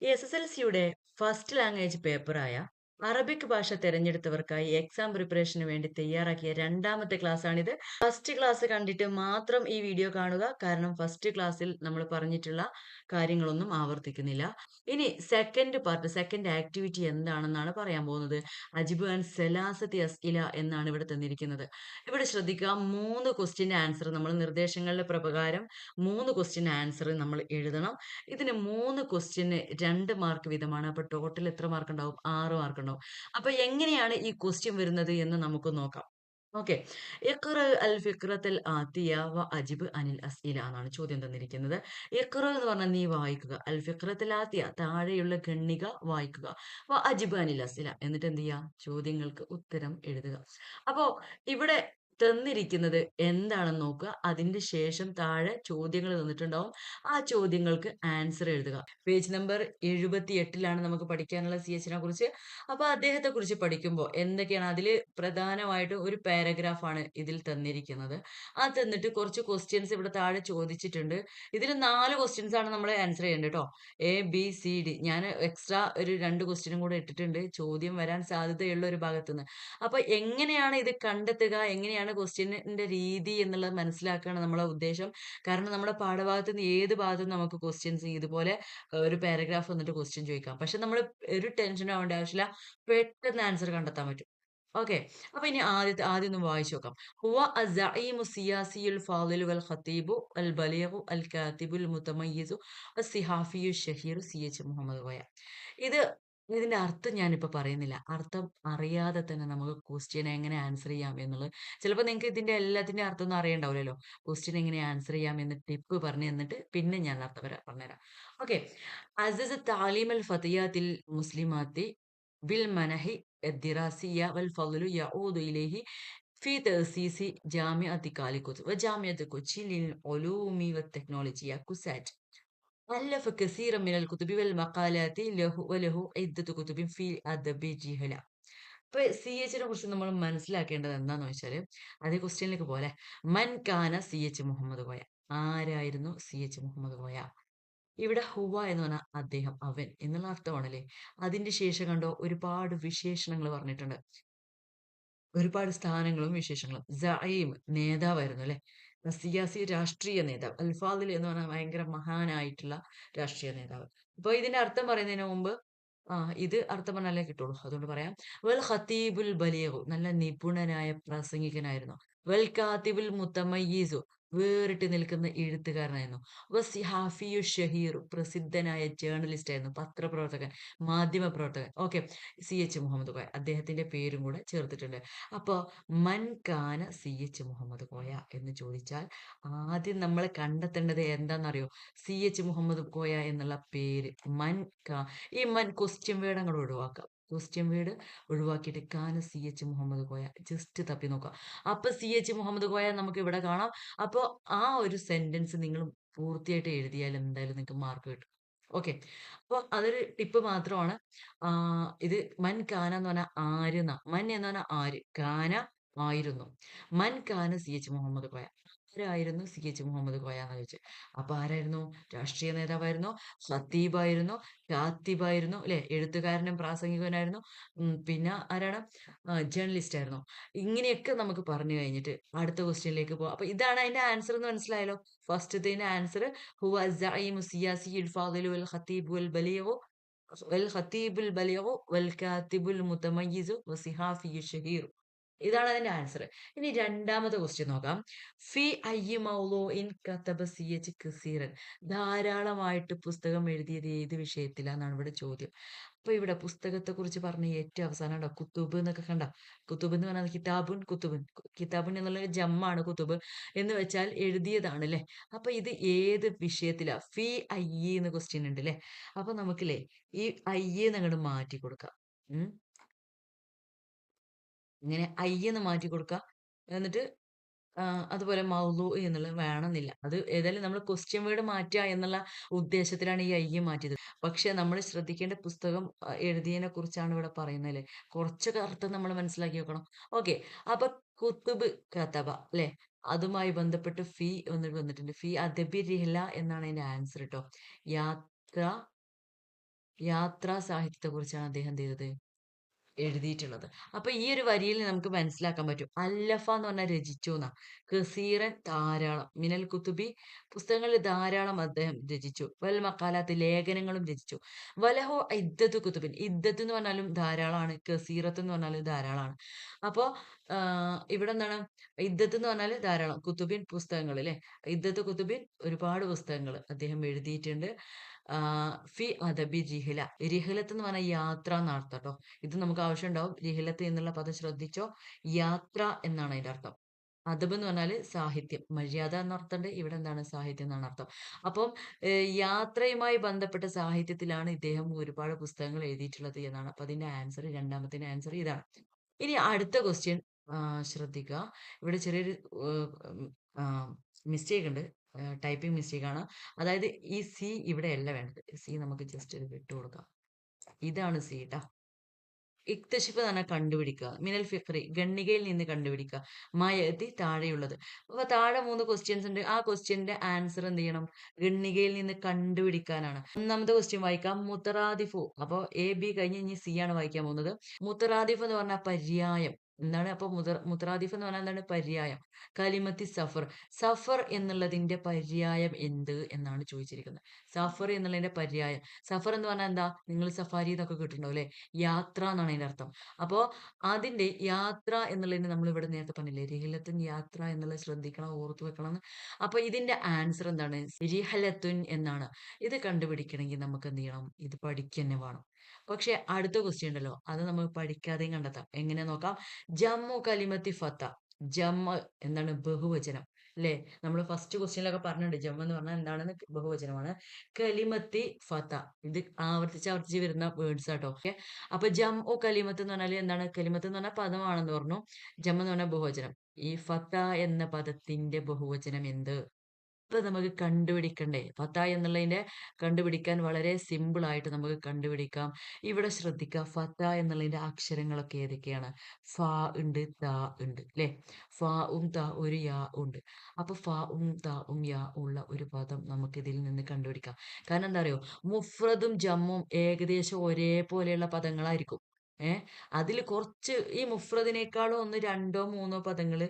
എസ്എസ്എൽസിയുടെ first language പേപ്പറായ Arabic ഭാഷ തിരഞ്ഞെടുത്തവർക്കായി exam പ്രിപ്പറേഷന് വേണ്ടി തയ്യാറാക്കിയ രണ്ടാമത്തെ ക്ലാസ്സാണിത്. ഫസ്റ്റ് ക്ലാസ് കണ്ടിട്ട് മാത്രം ഈ വീഡിയോ കാണുക. കാരണം ഫസ്റ്റ് ക്ലാസ്സിൽ നമ്മൾ പറഞ്ഞിട്ടുള്ള കാര്യങ്ങളൊന്നും ആവർത്തിക്കുന്നില്ല. ഇനി സെക്കൻഡ് പാർട്ട്, സെക്കൻഡ് ആക്ടിവിറ്റി എന്താണെന്നാണ് പറയാൻ പോകുന്നത്. അജിബ് ആൻഡ് സെലാസത്തി അസ്ഇല എന്നാണ് ഇവിടെ തന്നിരിക്കുന്നത്. ഇവിടെ ശ്രദ്ധിക്കുക, 3 ക്വസ്റ്റ്യന്റെ ആൻസർ നമ്മൾ നിർദ്ദേശങ്ങളുടെ പ്രകാരം 3 ക്വസ്റ്റ്യൻ ആൻസർ നമ്മൾ എഴുതണം. ഇതിന് 3 ക്വസ്റ്റ്യന് 2 മാർക്ക് വീതമാണ്. അപ്പൊ ടോട്ടൽ എത്ര മാർക്ക് ഉണ്ടാവും? 6 മാർക്ക് ഉണ്ടാവും. അപ്പൊ എങ്ങനെയാണ് ഈ ക്വസ്റ്റ്യൻ വരുന്നത് എന്ന് നമുക്ക് നോക്കാം. ഓക്കെ. ഇഖ്റ അൽ ഫിക്റത്തൽ ആതിയ വ അജിബ് അനിൽ അസ്ഇല എന്നാണ് ചോദ്യം തന്നിരിക്കുന്നത്. ഇഖ്റ എന്ന് പറഞ്ഞാൽ നീ വായിക്കുക. അൽ ഫിക്റത്തൽ ആതിയ താഴെയുള്ള ഖണ്ഡിക വായിക്കുക. വ അജിബ് അനിൽ അസ്ഇല എന്നിട്ട് എന്ത് ചെയ്യുക? ചോദ്യങ്ങൾക്ക് ഉത്തരം എഴുതുക. അപ്പോ ഇവിടെ തന്നിരിക്കുന്നത് എന്താണെന്ന് നോക്കുക. അതിന്റെ ശേഷം താഴെ ചോദ്യങ്ങൾ തന്നിട്ടുണ്ടാവും. ആ ചോദ്യങ്ങൾക്ക് ആൻസർ എഴുതുക. പേജ് നമ്പർ 78ലാണ് നമുക്ക് പഠിക്കാനുള്ള സിഎച്ചിനെ കുറിച്ച്. അപ്പൊ അദ്ദേഹത്തെ കുറിച്ച് പഠിക്കുമ്പോൾ എന്തൊക്കെയാണ് അതില് പ്രധാനമായിട്ടും ഒരു പാരഗ്രാഫ് ആണ് ഇതിൽ തന്നിരിക്കുന്നത്. ആ തന്നിട്ട് കുറച്ച് ക്വസ്റ്റ്യൻസ് ഇവിടെ താഴെ ചോദിച്ചിട്ടുണ്ട്. ഇതിൽ 4 ക്വസ്റ്റ്യൻസ് ആണ് നമ്മൾ ആൻസർ ചെയ്യേണ്ടത് കേട്ടോ. A, B, C, D. ഞാൻ എക്സ്ട്രാ ഒരു 2 ക്വസ്റ്റ്യനും കൂടെ ഇട്ടിട്ടുണ്ട്. ചോദ്യം വരാൻ സാധ്യതയുള്ള ഒരു ഭാഗത്തുനിന്ന്. അപ്പൊ എങ്ങനെയാണ് ഇത് കണ്ടെത്തുക? എങ്ങനെയാണ് ക്വസ്റ്റ്യനിന്റെ രീതി എന്നുള്ളത് മനസ്സിലാക്കുകയാണ് നമ്മളെ ഉദ്ദേശം. കാരണം നമ്മുടെ പാഠഭാഗത്ത് നിന്ന് ഏത് ഭാഗത്തും നമുക്ക് ക്വസ്റ്റ്യൻസ് ഇതുപോലെ ഒരു പാരഗ്രാഫ് വന്നിട്ട് ക്വസ്റ്റ്യൻ ചോദിക്കാം. പക്ഷെ നമ്മൾ ഒരു ടെൻഷനും ആവേണ്ട ആവശ്യമില്ല. പെട്ടെന്ന് ആൻസർ കണ്ടെത്താൻ പറ്റും. ഓക്കെ. അപ്പൊ ഇനി ആദ്യം ഒന്ന് വായിച്ചു നോക്കാം. ഹുവ അസ്സഈമു സിയാസിയുൽ ഫാളിലു വൽ ഖതീബു അൽ ബലീഗു അൽ കാതിബുൽ മുതമയ്യിസു അസ്സിഹാഫിയു ഷഹീറു സി.എച്ച്. മുഹമ്മദ് കോയ. ഇത് ഇതിന്റെ അർത്ഥം ഞാനിപ്പോ പറയുന്നില്ല. അർത്ഥം അറിയാതെ തന്നെ നമുക്ക് ക്വസ്റ്റ്യൻ എങ്ങനെ ആൻസർ ചെയ്യാം എന്നുള്ളത് ചിലപ്പോ നിങ്ങൾക്ക് ഇതിന്റെ എല്ലാത്തിന്റെയും അർത്ഥം ഒന്നും അറിയണ്ടാവില്ലല്ലോ. ക്വസ്റ്റ്യൻ എങ്ങനെ ആൻസർ ചെയ്യാം എന്ന് ടിപ്പ് പറഞ്ഞു തന്നിട്ട് പിന്നെ ഞാൻ അർത്ഥം പറഞ്ഞുതരാം. ഓക്കെ. അസസ് താലീം അൽ ഫതിയാത്തിൽ മുസ്ലിമാത്തി ബിൽ മനഹി الدراسية والفضل يعود إليه في تأسيس جامعة كاليكوت وجامعة كوتشي للعلوم والتكنولوجيا كوسات. ألف كثيرا من الكتب والمقالات وله عدة كتب في أدب جهلا. ഇപ്പൊ CHനെ കുറിച്ച് നമ്മൾ മനസ്സിലാക്കേണ്ടത് എന്താന്ന് വെച്ചാല് അതേ ക്വസ്റ്റ്യനിലേക്ക് പോലെ മൻ കാന CH മുഹമ്മദ് കോയ. ആരായിരുന്നു CH മുഹമ്മദ് കോയ? ഇവിടെ ഹുവ എന്ന് പറഞ്ഞാൽ അദ്ദേഹം, അവൻ എന്നുള്ള അർത്ഥമാണല്ലേ. അതിന്റെ ശേഷം കണ്ടോ ഒരുപാട് വിശേഷണങ്ങൾ പറഞ്ഞിട്ടുണ്ട്. ഒരുപാട് സ്ഥാനങ്ങളും വിശേഷണങ്ങളും. സഈം നേതാവായിരുന്നു അല്ലെ. സിയാസി രാഷ്ട്രീയ നേതാവ്. അൽ ഫാദിൽ എന്ന് പറഞ്ഞാൽ ഭയങ്കര മഹാനായിട്ടുള്ള രാഷ്ട്രീയ നേതാവ്. അപ്പൊ ഇതിന്റെ അർത്ഥം പറയുന്നതിന് മുമ്പ് ഇത് അർത്ഥം പറഞ്ഞാലേ കിട്ടുള്ളൂ. അതുകൊണ്ട് പറയാം. വൽ ഖതീബുൽ ബലീഗു നല്ല നിപുണനായ പ്രസംഗികനായിരുന്നു. വൽ കാത്തിബുൽ മുത്തമയ്യിസു വേറിട്ട് നിൽക്കുന്ന എഴുത്തുകാരനായിരുന്നു. വസിഹാഫിയു ഷഹീർ പ്രസിദ്ധനായ ജേർണലിസ്റ്റ് ആയിരുന്നു. പത്രപ്രവർത്തകൻ, മാധ്യമ പ്രവർത്തകൻ. ഓക്കെ. CH മുഹമ്മദ് കോയ അദ്ദേഹത്തിന്റെ പേരും കൂടെ ചേർത്തിട്ടുണ്ട്. അപ്പൊ മൻ കാന CH മുഹമ്മദ് കോയ എന്ന് ചോദിച്ചാൽ ആദ്യം നമ്മൾ കണ്ടെത്തേണ്ടത് എന്താണെന്നറിയോ? CH മുഹമ്മദ് കോയ എന്നുള്ള പേര്. മൻ കാ ഈ മൻ ക്വസ്റ്റ്യൻ വേർഡ് അങ്ങോട്ട് ഒഴിവാക്കാം. ക്വസ്റ്റ്യൻ വേർഡ് ഒഴിവാക്കിയിട്ട് കാന CH മുഹമ്മദ് കോയ ജസ്റ്റ് തപ്പി നോക്കുക. അപ്പൊ CH മുഹമ്മദ് കോയ നമുക്ക് ഇവിടെ കാണാം. അപ്പൊ ആ ഒരു സെന്റൻസ് നിങ്ങൾ പൂർത്തിയായിട്ട് എഴുതിയാൽ എന്തായാലും നിങ്ങൾക്ക് മാർക്ക് കിട്ടും. ഓക്കെ. അപ്പൊ അതൊരു ടിപ്പ് മാത്രമാണ്. ഇത് മൻ കാന എന്ന് പറഞ്ഞാൽ ആര് ന്നാ. മൻ എന്ന് പറഞ്ഞാൽ ആര്. കാന ആയിരുന്നു. മൻ കാന CH മുഹമ്മദ് കോയ. ആരായിരുന്നു CH മുഹമ്മദ് കോയ എന്ന് ചോദിച്ചത്. അപ്പൊ ആരായിരുന്നു? രാഷ്ട്രീയ നേതാവായിരുന്നു, ഖത്തീബായിരുന്നു, കാത്തിബായിരുന്നു അല്ലെ. എഴുത്തുകാരനും പ്രാസംഗികനായിരുന്നു. പിന്നെ ആരാണ്? ജേർണലിസ്റ്റ് ആയിരുന്നു. ഇങ്ങനെയൊക്കെ നമുക്ക് പറഞ്ഞു കഴിഞ്ഞിട്ട് അടുത്ത ക്വസ്റ്റ്യനിലേക്ക് പോവാം. അപ്പൊ ഇതാണ് അതിന്റെ ആൻസർ എന്ന് മനസ്സിലായല്ലോ. ഫസ്റ്റ്ത്തതിന്റെ ആൻസർ ഹുവ അസ്സഈമു സിയാസിയുൽ ഫാദിലു വൽ ഖതീബു വൽ ബലീഗു والخطيب البليغ والكاتب المتميز والصحافي الشهير. ഇതാണ് അതിന്റെ ആൻസർ. ഇനി രണ്ടാമത്തെ ക്വസ്റ്റ്യൻ നോക്കാം. ഫി അയ്യി മൗളൂഇൻ കതബ CH കസീറൻ. ധാരാളമായിട്ട് പുസ്തകം എഴുതിയത് ഏത് വിഷയത്തിലാന്നാണ് ഇവിടെ ചോദ്യം. അപ്പൊ ഇവിടെ പുസ്തകത്തെ കുറിച്ച് പറഞ്ഞ ഏറ്റവും അവസാനം കണ്ടോ കുത്തുബ് എന്നൊക്കെ കണ്ട. കുത്തുബ് എന്ന് പറഞ്ഞാൽ കിതാബുൻ കുത്തുബുൻ. കിതാബുൻ എന്നുള്ള ജമ്മാണ് കുത്തുബ് എന്ന് വെച്ചാൽ എഴുതിയതാണ് ല്ലേ. അപ്പൊ ഇത് ഏത് വിഷയത്തിലാ? ഫി അയ്യി എന്ന് ക്വസ്റ്റ്യൻ ഉണ്ട് ല്ലേ. അപ്പൊ നമുക്കില്ലേ ഈ അയ്യെ അങ്ങോട്ട് മാറ്റി കൊടുക്കാം. ഉം ഇങ്ങനെ എന്ന് മാറ്റി കൊടുക്കാം. എന്നിട്ട് അതുപോലെ മൗലൂഇ എന്നുള്ളത് വേണമെന്നില്ല. അത് ഏതായാലും നമ്മൾ ക്വസ്റ്റ്യൻ വേർഡ് മാറ്റുക എന്നുള്ള ഉദ്ദേശത്തിലാണ് ഈ അയ്യ മാറ്റിയത്. പക്ഷെ നമ്മൾ ശ്രദ്ധിക്കേണ്ട പുസ്തകം എഴുതിയതിനെ കുറിച്ചാണ് ഇവിടെ പറയുന്നത് ല്ലേ. കുറച്ചൊക്കെ അർത്ഥം നമ്മൾ മനസ്സിലാക്കി വെക്കണം. ഓക്കെ. അപ്പൊ കുത്തുബ് കതബ ല്ലേ. അതുമായി ബന്ധപ്പെട്ട് ഫി വന്നിട്ടുണ്ട്. ഫി അദബി റിഹ്ല എന്നാണ് അതിന്റെ ആൻസർ ട്ടോ. യാത്ര യാത്രാ സാഹിത്യത്തെക്കുറിച്ചാണ് അദ്ദേഹം എന്ത് ചെയ്തത്? എഴുതിയിട്ടുള്ളത്. അപ്പൊ ഈ ഒരു വരിയിൽ നമുക്ക് മനസ്സിലാക്കാൻ പറ്റും. അല്ലഫ എന്ന് പറഞ്ഞാൽ രചിച്ചു എന്നാ. കസീറൻ ധാരാളം. മിനൽ കുത്തുബി പുസ്തകങ്ങളിൽ ധാരാളം അദ്ദേഹം രചിച്ചു. വൽ മക്കാലാത്ത് ലേഖനങ്ങളും രചിച്ചു. വലഹു ഇദ്ദത്തു കുത്തുബിൻ. ഇദ്ദത്ത് എന്ന് പറഞ്ഞാലും ധാരാളമാണ്. കസീറത്ത് എന്ന് പറഞ്ഞാലും ധാരാളമാണ്. അപ്പോ ഇവിടെ എന്താണ്? ഇദ്ദത്ത് എന്ന് പറഞ്ഞാൽ ധാരാളം. കുത്തുബിൻ പുസ്തകങ്ങൾ അല്ലെ. ഇദ്ദത്ത് കുത്തുബിൻ ഒരുപാട് പുസ്തകങ്ങൾ അദ്ദേഹം എഴുതിയിട്ടുണ്ട്. ഫി അദബി ജിഹില. റിഹ്ലത്ത് എന്ന് പറഞ്ഞാൽ യാത്ര എന്നർത്ഥം ട്ടോ. ഇത് നമുക്ക് ആവശ്യമുണ്ടാവും. റിഹ്ലത്ത് എന്നുള്ള പദം ശ്രദ്ധിച്ചോ. യാത്ര എന്നാണ് അതിന്റെ അർത്ഥം. അദബ് എന്ന് പറഞ്ഞാല് സാഹിത്യം. മര്യാദ എന്നർത്ഥമുണ്ട്. ഇവിടെ എന്താണ്? സാഹിത്യം എന്നാണ് അർത്ഥം. അപ്പം യാത്രയുമായി ബന്ധപ്പെട്ട സാഹിത്യത്തിലാണ് ഇദ്ദേഹം ഒരുപാട് പുസ്തകങ്ങൾ എഴുതിയിട്ടുള്ളത് എന്നാണ്. അപ്പൊ അതിന്റെ ആൻസർ, രണ്ടാമത്തിന്റെ ആൻസർ ഇതാണ്. ഇനി അടുത്ത ക്വസ്റ്റ്യൻ ശ്രദ്ധിക്കുക. ഇവിടെ ചെറിയൊരു മിസ്റ്റേക്ക് ഉണ്ട്. ടൈപ്പിംഗ് മിസ്റ്റേക്ക് ആണ്. അതായത് ഈ സി ഇവിടെയല്ല വേണ്ടത്. സി നമുക്ക് ജസ്റ്റ് ഇത് വിട്ടുകൊടുക്കാം. ഇതാണ് സി ട്ടാ. ഇക്തശിഫ് എന്ന് പറഞ്ഞാൽ കണ്ടുപിടിക്കുക. മിനൽ ഫിഖ്രി ഗണ്ണികയിൽ നിന്ന് കണ്ടുപിടിക്കുക. മയത്തി താഴെയുള്ളത്. അപ്പൊ താഴെ 3 ക്വസ്റ്റ്യൻസ് ഉണ്ട്. ആ ക്വസ്റ്റ്യന്റെ ആൻസർ എന്ത് ചെയ്യണം? ഗണ്ണികയിൽ നിന്ന് കണ്ടുപിടിക്കാനാണ്. ഒന്നാമത്തെ ക്വസ്റ്റ്യൻ വായിക്കാം. മുത്തറാദിഫു. അപ്പൊ എ ബി കഴിഞ്ഞ് ഇനി സി ആണ് വായിക്കാൻ പോകുന്നത്. മുത്തറാദിഫ് എന്ന് പറഞ്ഞാൽ പര്യായം എന്താണ്? അപ്പൊ മുത്തറാദിഫ് എന്ന് പറഞ്ഞാൽ എന്താണ്? പര്യായം. കലിമത്തി സഫർ. സഫർ എന്നുള്ളതിന്റെ പര്യായം എന്ത് എന്നാണ് ചോദിച്ചിരിക്കുന്നത്. സഫർ എന്നുള്ളതിന്റെ പര്യായം. സഫർ എന്ന് പറഞ്ഞാൽ എന്താ? നിങ്ങൾ സഫാരി എന്നൊക്കെ കേട്ടിട്ടുണ്ടാവും അല്ലെ? യാത്ര എന്നാണ് അതിന്റെ അർത്ഥം. അപ്പോ അതിന്റെ യാത്ര എന്നുള്ളതിന് നമ്മൾ ഇവിടെ നേരത്തെ പറഞ്ഞില്ലേ? റിഹ്ലത്തുൻ യാത്ര എന്നുള്ളത് ശ്രദ്ധിക്കണം, ഓർത്തു വെക്കണം എന്ന്. അപ്പൊ ഇതിന്റെ ആൻസർ എന്താണ്? റിഹലത്തുൻ എന്നാണ്. ഇത് കണ്ടുപിടിക്കണമെങ്കിൽ നമുക്ക് എന്ത് ചെയ്യണം? ഇത് പഠിക്കുക തന്നെ വേണം. പക്ഷെ അടുത്ത ക്വസ്റ്റ്യൻ ഉണ്ടല്ലോ, അത് നമുക്ക് പഠിക്കാതെയും കണ്ടെത്താം. എങ്ങനെ നോക്കാം? ജമ്മു കലിമത്തി ഫത്ത. ജമ്മ എന്താണ്? ബഹുവചനം അല്ലേ? നമ്മൾ ഫസ്റ്റ് ക്വസ്റ്റ്യനിലൊക്കെ പറഞ്ഞിട്ടുണ്ട്. ജമ്മു എന്ന് പറഞ്ഞാൽ എന്താണെന്ന് ബഹുവചനമാണ്. കലിമത്തി ഫത്ത. ഇത് ആവർത്തിച്ച് ആവർത്തിച്ച് വരുന്ന വേർഡ്സ് ആട്ടോ. ഓക്കെ. അപ്പൊ ജംഉ കലിമത്ത് എന്ന് പറഞ്ഞാൽ എന്താണ്? കലിമത്ത് എന്ന് പറഞ്ഞാൽ പദമാണെന്ന് പറഞ്ഞു. ജം എന്ന് പറഞ്ഞാൽ ബഹുവചനം. ഈ ഫത്ത എന്ന പദത്തിന്റെ ബഹുവചനം എന്ത്? ഇപ്പൊ നമുക്ക് കണ്ടുപിടിക്കണ്ടേ? ഫത്ത എന്നുള്ളതിന്റെ കണ്ടുപിടിക്കാൻ വളരെ സിമ്പിൾ ആയിട്ട് നമുക്ക് കണ്ടുപിടിക്കാം. ഇവിടെ ശ്രദ്ധിക്കുക. ഫത്ത എന്നുള്ളതിന്റെ അക്ഷരങ്ങളൊക്കെ ഏതൊക്കെയാണ്? ഫ ഉണ്ട്, ത ഉണ്ട് ല്ലേ? ഫാഉം ത ഒരു യാ ഉണ്ട്. അപ്പൊ ഫാഉം താഉം യാ ഉള്ള ഒരു പദം നമുക്ക് ഇതിൽ നിന്ന് കണ്ടുപിടിക്കാം. കാരണം എന്താ അറിയോ? മുഫ്രദും ജമ്മും ഏകദേശം ഒരേപോലെയുള്ള പദങ്ങളായിരിക്കും. ഏഹ് അതിൽ കുറച്ച് ഈ മുഫ്രദിനേക്കാളും ഒന്ന് രണ്ടോ മൂന്നോ പദങ്ങള്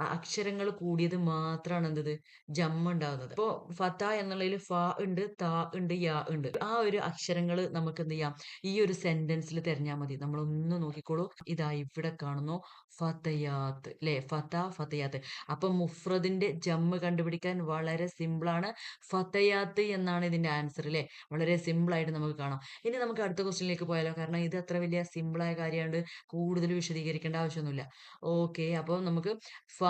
അക്ഷരങ്ങൾ കൂടിയത് മാത്രമാണ് എന്തത്? ജമ്മ് ഉണ്ടാകുന്നത്. ഇപ്പൊ ഫത്ത എന്നുള്ളതിൽ ഫ ഉണ്ട്, ത ഉണ്ട്, യാ ഉണ്ട്. ആ ഒരു അക്ഷരങ്ങൾ നമുക്ക് എന്ത് ചെയ്യാം? ഈ ഒരു സെന്റൻസിൽ തെരഞ്ഞാൽ മതി. നമ്മളൊന്ന് നോക്കിക്കോളൂ. ഇതാ ഇവിടെ കാണുന്നു ഫതയാത്ത് ല്ലേ? ഫത, ഫതയാത്ത്. അപ്പൊ മുഫ്രദിന്റെ ജമ്മ് കണ്ടുപിടിക്കാൻ വളരെ സിമ്പിൾ ആണ്. ഫതയാത്ത് എന്നാണ് ഇതിന്റെ ആൻസർ ല്ലേ? വളരെ സിമ്പിൾ ആയിട്ട് നമുക്ക് കാണാം. ഇനി നമുക്ക് അടുത്ത ക്വസ്റ്റ്യനിലേക്ക് പോയാലോ? കാരണം ഇത് അത്ര വലിയ സിമ്പിൾ ആയ കാര്യമായോണ്ട് കൂടുതൽ വിശദീകരിക്കേണ്ട ആവശ്യമൊന്നുമില്ല. ഓക്കെ. അപ്പൊ നമുക്ക് ഫ,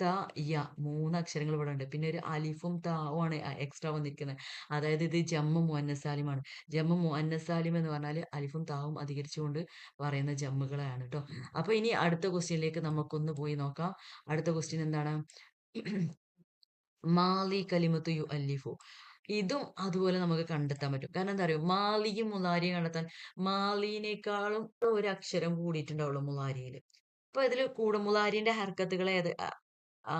ത, യ 3 അക്ഷരങ്ങൾ ഇവിടെ ഉണ്ട്. പിന്നെ ഒരു അലിഫും താവും ആണ് എക്സ്ട്രാ വന്നിരിക്കുന്നത്. അതായത് ഇത് ജമ്മു മുഅന്നസ് സാലിമാണ്. ജമ്മു മുഅന്നസ് സാലിം എന്ന് പറഞ്ഞാൽ അലിഫും താവും അധികരിച്ചുകൊണ്ട് പറയുന്ന ജമ്മുകളാണ് ട്ടോ. അപ്പൊ ഇനി അടുത്ത ക്വസ്റ്റ്യനിലേക്ക് നമുക്കൊന്ന് പോയി നോക്കാം. അടുത്ത ക്വസ്റ്റ്യൻ എന്താണ്? മാലി കലിമത്തു യുഅല്ലിഫു. ഇതും അതുപോലെ നമുക്ക് കണ്ടെത്താൻ പറ്റും. കാരണം എന്താ അറിയോ? മാലിയും മുളാരിയും കണ്ടെത്താൻ മാലിനേക്കാളും ഒരു അക്ഷരം കൂടിയിട്ടുണ്ടാവുള്ളൂ മുളാരിയില്. അപ്പൊ ഇതില് മുളാരിന്റെ ഹർക്കത്തുകൾ ആ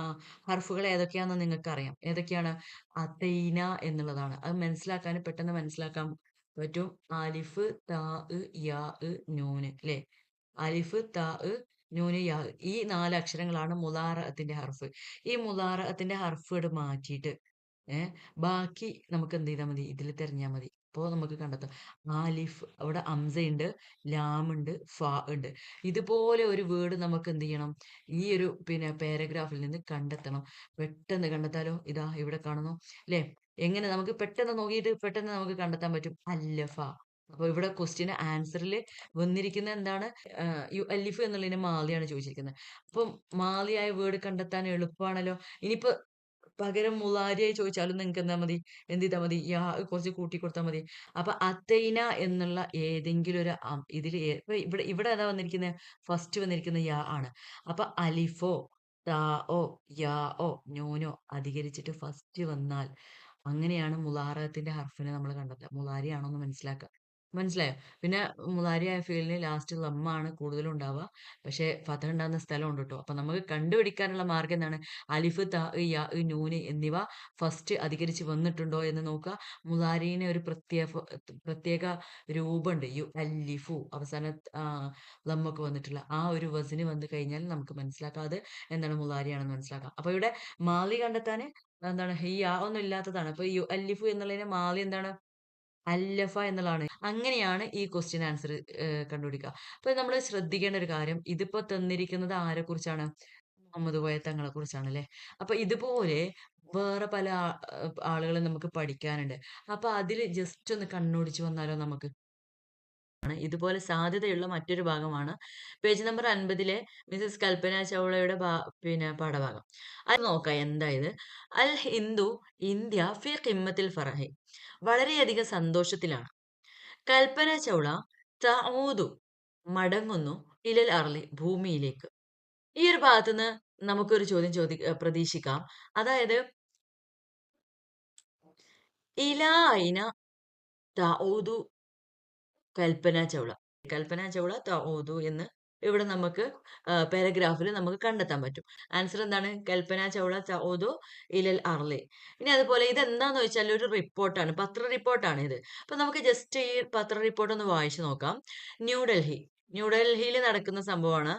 ഹർഫുകൾ ഏതൊക്കെയാണെന്ന് നിങ്ങൾക്കറിയാം. ഏതൊക്കെയാണ്? അതൈന എന്നുള്ളതാണ്. അത് മനസ്സിലാക്കാൻ പെട്ടെന്ന് മനസ്സിലാക്കാൻ പറ്റും. അലിഫ്, താ, യാ, നൂന് ല്ലേ? അലിഫ്, താ, നൂന്, യാ. ഈ 4 അക്ഷരങ്ങളാണ് മുളാറഅത്തിന്റെ ഹർഫ്. ഈ മുളാറഅത്തിന്റെ ഹർഫ് മാറ്റിയിട്ട് ബാക്കി നമുക്ക് എന്ത് ചെയ്താൽ മതി? ഇതിൽ തെരഞ്ഞാൽ മതി. അപ്പോ നമുക്ക് കണ്ടെത്താം. ആലിഫ് അവിടെ ഹംസയുണ്ട്, ലാമുണ്ട്, ഫാ ഉണ്ട്. ഇതുപോലെ ഒരു വേർഡ് നമുക്ക് എന്ത് ചെയ്യണം? ഈ ഒരു പിന്നെ പാരഗ്രാഫിൽ നിന്ന് കണ്ടെത്തണം. പെട്ടെന്ന് കണ്ടെത്താലോ? ഇതാ ഇവിടെ കാണുന്നു ല്ലേ? എങ്ങനെ നമുക്ക് പെട്ടെന്ന് നോക്കിയിട്ട് പെട്ടെന്ന് നമുക്ക് കണ്ടെത്താൻ പറ്റും? അല്ലഫ. അപ്പൊ ഇവിടെ ക്വസ്റ്റ്യന് ആൻസറിൽ വന്നിരിക്കുന്നത് എന്താണ്? അലിഫ് എന്നുള്ളതിന് മാലിയാണ് ചോദിച്ചിരിക്കുന്നത്. അപ്പം മാലിയായ വേർഡ് കണ്ടെത്താൻ എളുപ്പമാണല്ലോ. ഇനിയിപ്പോ പകരം മുളാരിയായി ചോദിച്ചാലും നിങ്ങക്ക് എന്താ മതി? എന്ത് ചെയ്താ മതി? യാ കുറച്ച് കൂട്ടി കൊടുത്താ മതി. അപ്പൊ അത്തൈന എന്നുള്ള ഏതെങ്കിലും ഒരു ഇതില് ഇപ്പൊ ഇവിടെ ഇവിടെ ഏതാ വന്നിരിക്കുന്നെ? ഫസ്റ്റ് വന്നിരിക്കുന്ന യാ ആണ്. അപ്പൊ അലിഫോ, താഓ, യാഓ, നൂനോ അധികരിച്ചിട്ട് ഫസ്റ്റ് വന്നാൽ അങ്ങനെയാണ് മുളാറത്തിന്റെ ഹർഫിനെ നമ്മൾ കണ്ടെത്തുക. മുളാരി ആണോന്ന് മനസ്സിലാക്കുക. മനസ്സിലായോ? പിന്നെ മുളാരിയായ ഫീലിന് ലാസ്റ്റ് ലമ്മാണ് കൂടുതലും ഉണ്ടാവുക. പക്ഷേ ഫതഹ് ഉണ്ടാകുന്ന സ്ഥലമുണ്ട് ട്ടോ. അപ്പൊ നമുക്ക് കണ്ടുപിടിക്കാനുള്ള മാർഗ്ഗം എന്താണ്? അലിഫ്, താ, യാ, നൂന് എന്നിവ ഫസ്റ്റ് അധികരിച്ച് വന്നിട്ടുണ്ടോ എന്ന് നോക്കുക. മുളാരിന് ഒരു പ്രത്യേക രൂപമുണ്ട്. അല്ലിഫു അവസാനം ലമ്മൊക്കെ വന്നിട്ടുള്ള ആ ഒരു വസ്ന് വന്ന് കഴിഞ്ഞാൽ നമുക്ക് മനസ്സിലാക്കാം അത് എന്താണ് മുളാരിയാണെന്ന് മനസ്സിലാക്കാം. അപ്പൊ ഇവിടെ മാളി കണ്ടെത്താന് എന്താണ് ഈ യാ ഒന്നും ഇല്ലാത്തതാണ്. അപ്പൊ അല്ലിഫു എന്നുള്ളതിന്റെ മാളി എന്താണ്? അല്ലഫ എന്നുള്ളതാണ്. അങ്ങനെയാണ് ഈ ക്വസ്റ്റ്യൻ ആൻസർ കണ്ടുപിടിക്കുക. അപ്പൊ നമ്മൾ ശ്രദ്ധിക്കേണ്ട ഒരു കാര്യം ഇതിപ്പോ തന്നിരിക്കുന്നത് ആരെക്കുറിച്ചാണ്? മുഹമ്മദ് കോയ തങ്ങളെ കുറിച്ചാണല്ലേ. അപ്പൊ ഇതുപോലെ വേറെ പല ആളുകളെ നമുക്ക് പഠിക്കാനുണ്ട്. അപ്പൊ അതില് ജസ്റ്റ് ഒന്ന് കണ്ണോടിച്ച് വന്നാലോ നമുക്ക്? ഇതുപോലെ സാധ്യതയുള്ള മറ്റൊരു ഭാഗമാണ് പേജ് നമ്പർ 50 മിസസ് കൽപ്പന ചൗളയുടെ പിന്നെ പാഠഭാഗം. അത് നോക്കാം എന്താ ഇത്. അൽ ഹിന്ദു ഇന്ത്യ ഫി ഖിമ്മത്തിൽ ഫറഹി. വളരെയധികം സന്തോഷത്തിലാണ്. കൽപ്പന ചൗള തഊദു മടങ്ങുന്നു ഇലൽ അർളി ഭൂമിയിലേക്ക്. ഈ ഒരു ഭാഗത്തുനിന്ന് നമുക്കൊരു ചോദ്യം പ്രതീക്ഷിക്കാം. അതായത് ഇലാ ഐന തഊദു കൽപ്പന ചൗള. കൽപ്പന ചൗള തഊദു എന്ന് ഇവിടെ നമുക്ക് പാരഗ്രാഫിൽ നമുക്ക് കണ്ടെത്താൻ പറ്റും. ആൻസർ എന്താണ്? കൽപ്പന ചൗള തഊദു ഇലൽ അർളി. ഇനി അതുപോലെ ഇതെന്താന്ന് വെച്ചാൽ ഒരു റിപ്പോർട്ടാണ്. പത്ര റിപ്പോർട്ടാണ് ഇത്. അപ്പൊ നമുക്ക് ജസ്റ്റ് ഈ പത്ര റിപ്പോർട്ട് ഒന്ന് വായിച്ചു നോക്കാം. ന്യൂഡൽഹി. ന്യൂഡൽഹിയിൽ നടക്കുന്ന സംഭവമാണ്.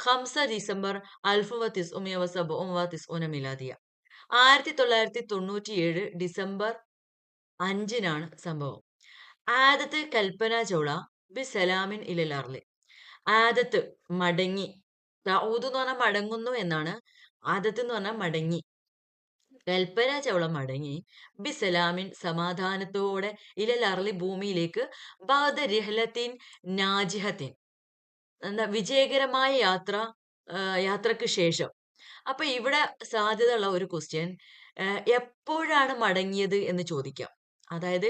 5 ഡിസംബർ 1997 മിലാദിയ. 1997 ഡിസംബർ 5-നാണ് സംഭവം. ആദത്ത് കൽപ്പന ചൗള ബിസലാമിൻ ഇലൽ അർളി. ആദത്ത് മടങ്ങി. തഊദ് എന്ന് പറഞ്ഞാൽ മടങ്ങുന്നു എന്നാണ്. ആദത്ത് എന്ന് പറഞ്ഞാൽ മടങ്ങി. കൽപ്പന ചൗള മടങ്ങി. ബിസലാമിൻ സമാധാനത്തോടെ ഇലൽ അർളി ഭൂമിയിലേക്ക് ബഅദ റിഹ്ലത്തിൻ നാജിഹത്തിൻ. എന്താ വിജയകരമായ യാത്രക്ക് ശേഷം. അപ്പൊ ഇവിടെ സാധ്യതയുള്ള ഒരു ക്വസ്റ്റ്യൻ എപ്പോഴാണ് മടങ്ങിയത് എന്ന് ചോദിക്കാം. അതായത്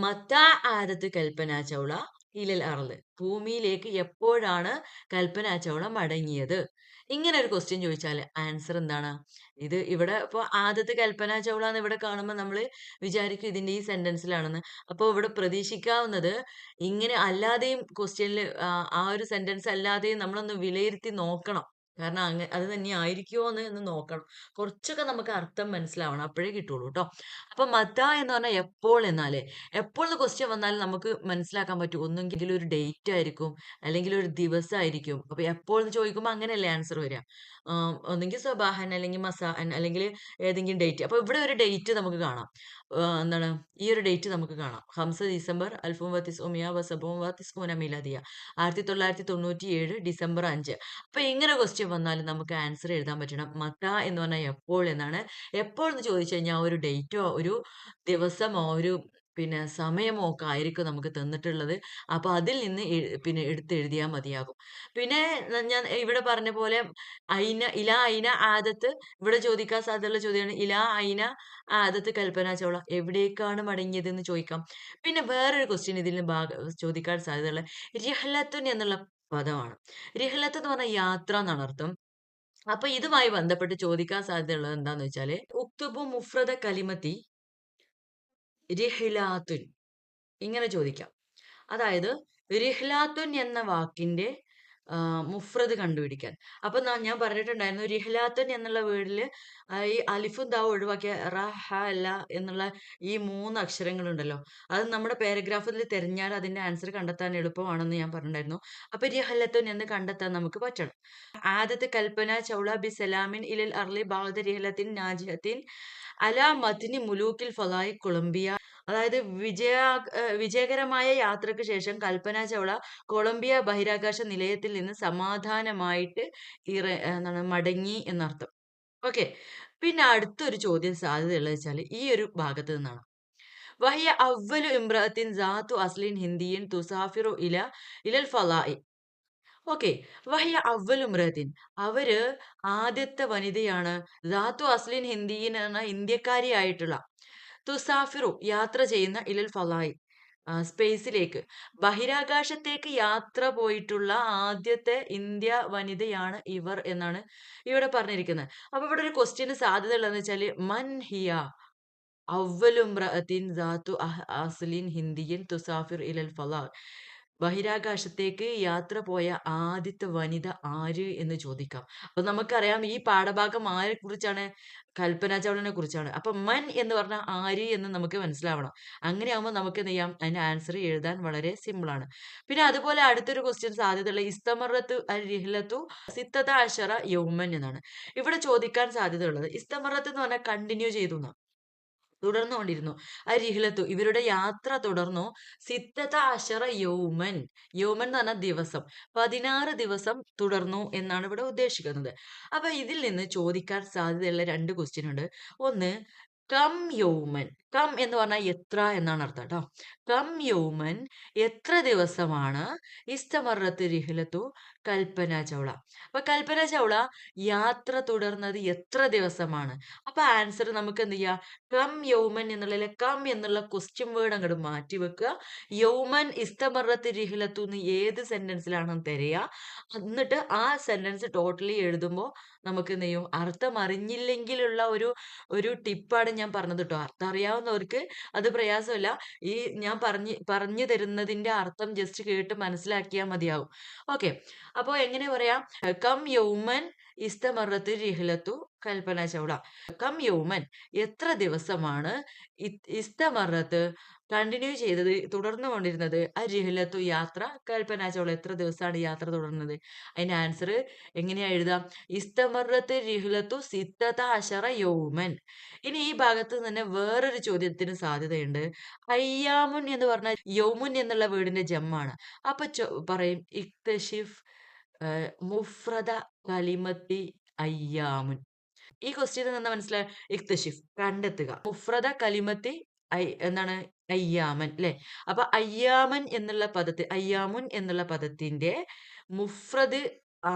മത്താ ആദത്ത് കൽപ്പന ചൗള ഇലൽ അർള്. ഭൂമിയിലേക്ക് എപ്പോഴാണ് കൽപ്പന ചൗള മടങ്ങിയത്? ഇങ്ങനെ ഒരു ക്വസ്റ്റ്യൻ ചോദിച്ചാൽ ആൻസർ എന്താണ്? ഇത് ഇവിടെ ഇപ്പൊ ആദത്ത് കൽപ്പന ചൗള എന്ന് ഇവിടെ കാണുമ്പോൾ നമ്മൾ വിചാരിക്കും ഇതിന്റെ ഈ സെന്റൻസിലാണെന്ന്. അപ്പൊ ഇവിടെ പ്രതീക്ഷിക്കാവുന്നത് ഇങ്ങനെ അല്ലാതെയും ക്വസ്റ്റ്യനിൽ ആ ഒരു സെന്റൻസ് അല്ലാതെയും നമ്മളൊന്ന് വിലയിരുത്തി നോക്കണം. കാരണം അത് തന്നെ ആയിരിക്കുമോ എന്ന് നോക്കണം. കുറച്ചൊക്കെ നമുക്ക് അർത്ഥം മനസ്സിലാവണം. അപ്പോഴേ കിട്ടുള്ളൂ ട്ടോ. അപ്പൊ മത്താ എന്ന് പറഞ്ഞാൽ എപ്പോൾ എന്നാലേ. എപ്പോൾ എന്ന് ക്വസ്റ്റ്യൻ വന്നാൽ നമുക്ക് മനസ്സിലാക്കാൻ പറ്റും. ഒന്നെങ്കിൽ ഒരു ഡേറ്റ് ആയിരിക്കും, അല്ലെങ്കിൽ ഒരു ദിവസമായിരിക്കും. അപ്പൊ എപ്പോൾ എന്ന് ചോദിക്കുമ്പോൾ അങ്ങനെയല്ലേ ആൻസർ വരിക. ഒന്നെങ്കിൽ സ്വബാഹൻ അല്ലെങ്കിൽ മസാഅൻ അല്ലെങ്കിൽ ഏതെങ്കിലും ഡേറ്റ്. അപ്പൊ ഇവിടെ ഒരു ഡേറ്റ് നമുക്ക് കാണാം. എന്താണ് ഈ ഒരു ഡേറ്റ് നമുക്ക് കാണാം. 5 ഡിസംബർ 1997 മിലാദിയ. 1997 ഡിസംബർ 5. അപ്പൊ ഇങ്ങനെ ക്വസ്റ്റ്യൻ വന്നാലും നമുക്ക് ആൻസർ എഴുതാൻ പറ്റണം. മത്താ എന്ന് പറഞ്ഞാൽ എപ്പോൾ എന്നാണ്. എപ്പോൾ എന്ന് ചോദിച്ചു കഴിഞ്ഞാൽ ഒരു ഡേറ്റോ ഒരു ദിവസമോ ഒരു പിന്നെ സമയമോ ഒക്കെ ആയിരിക്കും നമുക്ക് തന്നിട്ടുള്ളത്. അപ്പൊ അതിൽ നിന്ന് പിന്നെ എടുത്ത് എഴുതിയാൽ മതിയാകും. പിന്നെ ഞാൻ ഇവിടെ പറഞ്ഞ പോലെ ഇലാ ഐന ആദത്ത് ഇവിടെ ചോദിക്കാൻ സാധ്യതയുള്ള ചോദ്യമാണ്. ഇലാ ഐന ആദത്ത് കൽപ്പന ചൗള എവിടേക്കാണ് മടങ്ങിയത് എന്ന് ചോദിക്കാം. പിന്നെ വേറൊരു ക്വസ്റ്റ്യൻ ഇതിൽ ചോദിക്കാൻ സാധ്യതയുള്ള റിഹ്ലത്തുൻ എന്നുള്ള പദമാണ്. റിഹ്ലത്ത് എന്ന് പറഞ്ഞാൽ യാത്ര എന്നാണ് അർത്ഥം. അപ്പൊ ഇതുമായി ബന്ധപ്പെട്ട് ചോദിക്കാൻ സാധ്യതയുള്ളത് എന്താന്ന് വെച്ചാല് ഉക്തുബു മുഫ്രദ കലിമത്തി റിഹ്ലാത്തുൻ ഇങ്ങനെ ചോദിക്കാം. അതായത് റിഹ്ലാത്തുൻ എന്ന വാക്കിന്റെ മുഫ്രദ് കണ്ടുപിടിക്കാൻ. അപ്പൊ ഞാൻ പറഞ്ഞിട്ടുണ്ടായിരുന്നു റിഹ്ലാത്തുൻ എന്നുള്ള വേർഡില് ഈ അലിഫും താവും ഒഴിവാക്കിയ റ, ഹ, ല എന്നുള്ള ഈ 3 അക്ഷരങ്ങളുണ്ടല്ലോ. അത് നമ്മുടെ പാരഗ്രാഫിൽ തിരഞ്ഞാൽ അതിന്റെ ആൻസർ കണ്ടെത്താൻ എളുപ്പമാണെന്ന് ഞാൻ പറഞ്ഞിട്ടുണ്ടായിരുന്നു. അപ്പൊ റിഹ്ലത്തുൻ എന്ന് കണ്ടെത്താൻ നമുക്ക് പറ്റണം. ആദത്ത് കൽപ്പന ചൗള ബി സലാമിൻ ഇലൽ അർളി ബഅദ റിഹ്ലത്തിൻ നാജിഹത്തിൻ അലാ മത്നി മുലൂക്കിൽ ഫളായി കൊളംബിയ. അതായത് വിജയകരമായ യാത്രക്ക് ശേഷം കൽപ്പന ചൗള കൊളംബിയ ബഹിരാകാശ നിലയത്തിൽ നിന്ന് സമാധാനമായിട്ട് എന്താണ് മടങ്ങി എന്നർത്ഥം. ഓക്കെ. പിന്നെ അടുത്തൊരു ചോദ്യം സാധ്യതയുള്ളത് വെച്ചാൽ ഈ ഒരു ഭാഗത്ത് നിന്നാണ്. വഹിയ അവ്വലു ഇംറഅത്തിൻ സാത്തു അസ്ലിൻ ഹിന്ദിയിൻ തുസാഫിറു ഇലൽ ഫളാഇ. ഓക്കെ. വഹിയ അവ്വലു ഇംറഅത്തിൻ. അവര് ആദ്യത്തെ വനിതയാണ്. ദാത്തു അസ്ലിൻ ഹിന്ദിയിൻ എന്ന ഇന്ത്യക്കാരിയായിട്ടുള്ള തുസാഫിറു യാത്ര ചെയ്യുന്ന ഇലൽ ഫളായി സ്പേസിലേക്ക് ബഹിരാകാശത്തേക്ക് യാത്ര പോയിട്ടുള്ള ആദ്യത്തെ ഇന്ത്യ വനിതയാണ് ഇവർ എന്നാണ് ഇവിടെ പറഞ്ഞിരിക്കുന്നത്. അപ്പൊ ഇവിടെ ഒരു ക്വസ്റ്റ്യന് സാധ്യത ഉള്ളതെന്ന് വെച്ചാല് മൻ ഹിയ അവ്വലുംറഅത്തിൻ ദാത്തു അസ്ലിൻ ഹിന്ദിയൻ തുസാഫിർ ഇലൽ ഫളാ. ബഹിരാകാശത്തേക്ക് യാത്ര പോയ ആദ്യത്തെ വനിത ആര് എന്ന് ചോദിക്കാം. അപ്പൊ നമുക്കറിയാം ഈ പാഠഭാഗം ആരെ കുറിച്ചാണ്? കൽപ്പന ചൗളനെ കുറിച്ചാണ്. അപ്പൊ മൻ എന്ന് പറഞ്ഞാൽ ആര് എന്ന് നമുക്ക് മനസ്സിലാവണം. അങ്ങനെയാകുമ്പോൾ നമുക്ക് എന്ത് ചെയ്യാം? അതിന്റെ ആൻസർ എഴുതാൻ വളരെ സിമ്പിൾ ആണ്. പിന്നെ അതുപോലെ അടുത്തൊരു ക്വസ്റ്റ്യൻ സാധ്യതയുള്ള ഇസ്തമറത്തു അൽ റിഹ്ലത്തു സിത്തത അശറ യൗമൻ എന്നാണ്. ഇവിടെ ചോദിക്കാൻ സാധ്യതയുള്ളത് ഇസ്തമറത്ത് എന്ന് പറഞ്ഞാൽ കണ്ടിന്യൂ ചെയ്തു എന്നാ. തുടർന്നുകൊണ്ടിരുന്നു. അരിഹിലത്തു ഇവരുടെ യാത്ര തുടർന്നു. സിത്തത അശറ യൗമൻ. യൗമൻ എന്ന് പറഞ്ഞാൽ ദിവസം. 16 ദിവസം തുടർന്നു എന്നാണ് ഇവിടെ ഉദ്ദേശിക്കുന്നത്. അപ്പൊ ഇതിൽ നിന്ന് ചോദിക്കാൻ സാധ്യതയുള്ള 2 ക്വസ്റ്റ്യൻ ഉണ്ട്. ഒന്ന് കം യൗമൻ. കം എന്ന് പറഞ്ഞാൽ എത്ര എന്നാണ് അർത്ഥം ട്ടോ. കം യൗമൻ എത്ര ദിവസമാണ് ഇസ്തമറത്ത് റിഹ്ലത്തു കൽപ്പന ചൗള. അപ്പൊ കൽപ്പന ചൗള യാത്ര തുടർന്നത് എത്ര ദിവസമാണ്? അപ്പൊ ആൻസർ നമുക്ക് എന്ത് ചെയ്യാം? കം യൗമൻ എന്നുള്ളതിലെ കം എന്നുള്ള ക്വസ്റ്റ്യൻ വേർഡ് അങ്ങോട്ട് മാറ്റി വെക്കുക. യൗമൻ ഇസ്തമറത്ത് റിഹ്ലത്തു എന്ന് ഏത് സെന്റൻസിലാണെന്ന് തിരയുക. എന്നിട്ട് ആ സെന്റൻസ് ടോട്ടലി എഴുതുമ്പോൾ നമുക്ക് എന്ത് ചെയ്യും? അർത്ഥം അറിഞ്ഞില്ലെങ്കിലുള്ള ഒരു ടിപ്പാണ് ഞാൻ പറഞ്ഞത് ട്ടോ. അർത്ഥം അറിയാവുന്നവർക്ക് അത് പ്രയാസമല്ല. ഈ ഞാൻ പറഞ്ഞു തരുന്നതിന്റെ അർത്ഥം ജസ്റ്റ് കേട്ട് മനസ്സിലാക്കിയാൽ മതിയാവും. ഓക്കെ. അപ്പൊ എങ്ങനെ പറയാം? കം യൗമൻ ഇസ്തമറത്ത് റിഹ്ലത്തു കൽപ്പന ചൗള. കം യൗമൻ എത്ര ദിവസമാണ് ഇസ്തമറത്ത് കണ്ടിന്യൂ ചെയ്തത്, തുടർന്നു കൊണ്ടിരുന്നത്, റിഹ്ലത്തു യാത്ര കൽപ്പന ചൗള എത്ര ദിവസമാണ് യാത്ര തുടർന്നത്? അതിന്റെ ആൻസർ എങ്ങനെയാ എഴുതാം? ഇസ്തമറത്ത് റിഹ്ലത്തു സിത്തത അശറ യൗമൻ. ഇനി ഈ ഭാഗത്ത് തന്നെ വേറൊരു ചോദ്യത്തിന് സാധ്യതയുണ്ട്. അയ്യാമുൻ എന്ന് പറഞ്ഞാൽ യൗമുൻ എന്നുള്ള വേർഡിന്റെ ജമ്മാണ്. അപ്പൊ പറയും ഇക്തഷിഫ് മുഫ്രദ കലിമത്തി അയ്യാമുൻ. ഈ ക്വസ്റ്റ്യനിൽ നിന്ന് മനസ്സിലായ ഇക്തഷിഫ് കണ്ടെത്തുക. മുഫ്രദ കലിമത്തി എന്താണ്? അയ്യാമൻ ല്ലേ? അപ്പൊ അയ്യാമുൻ എന്നുള്ള പദത്തിന്റെ മുഫ്രദ്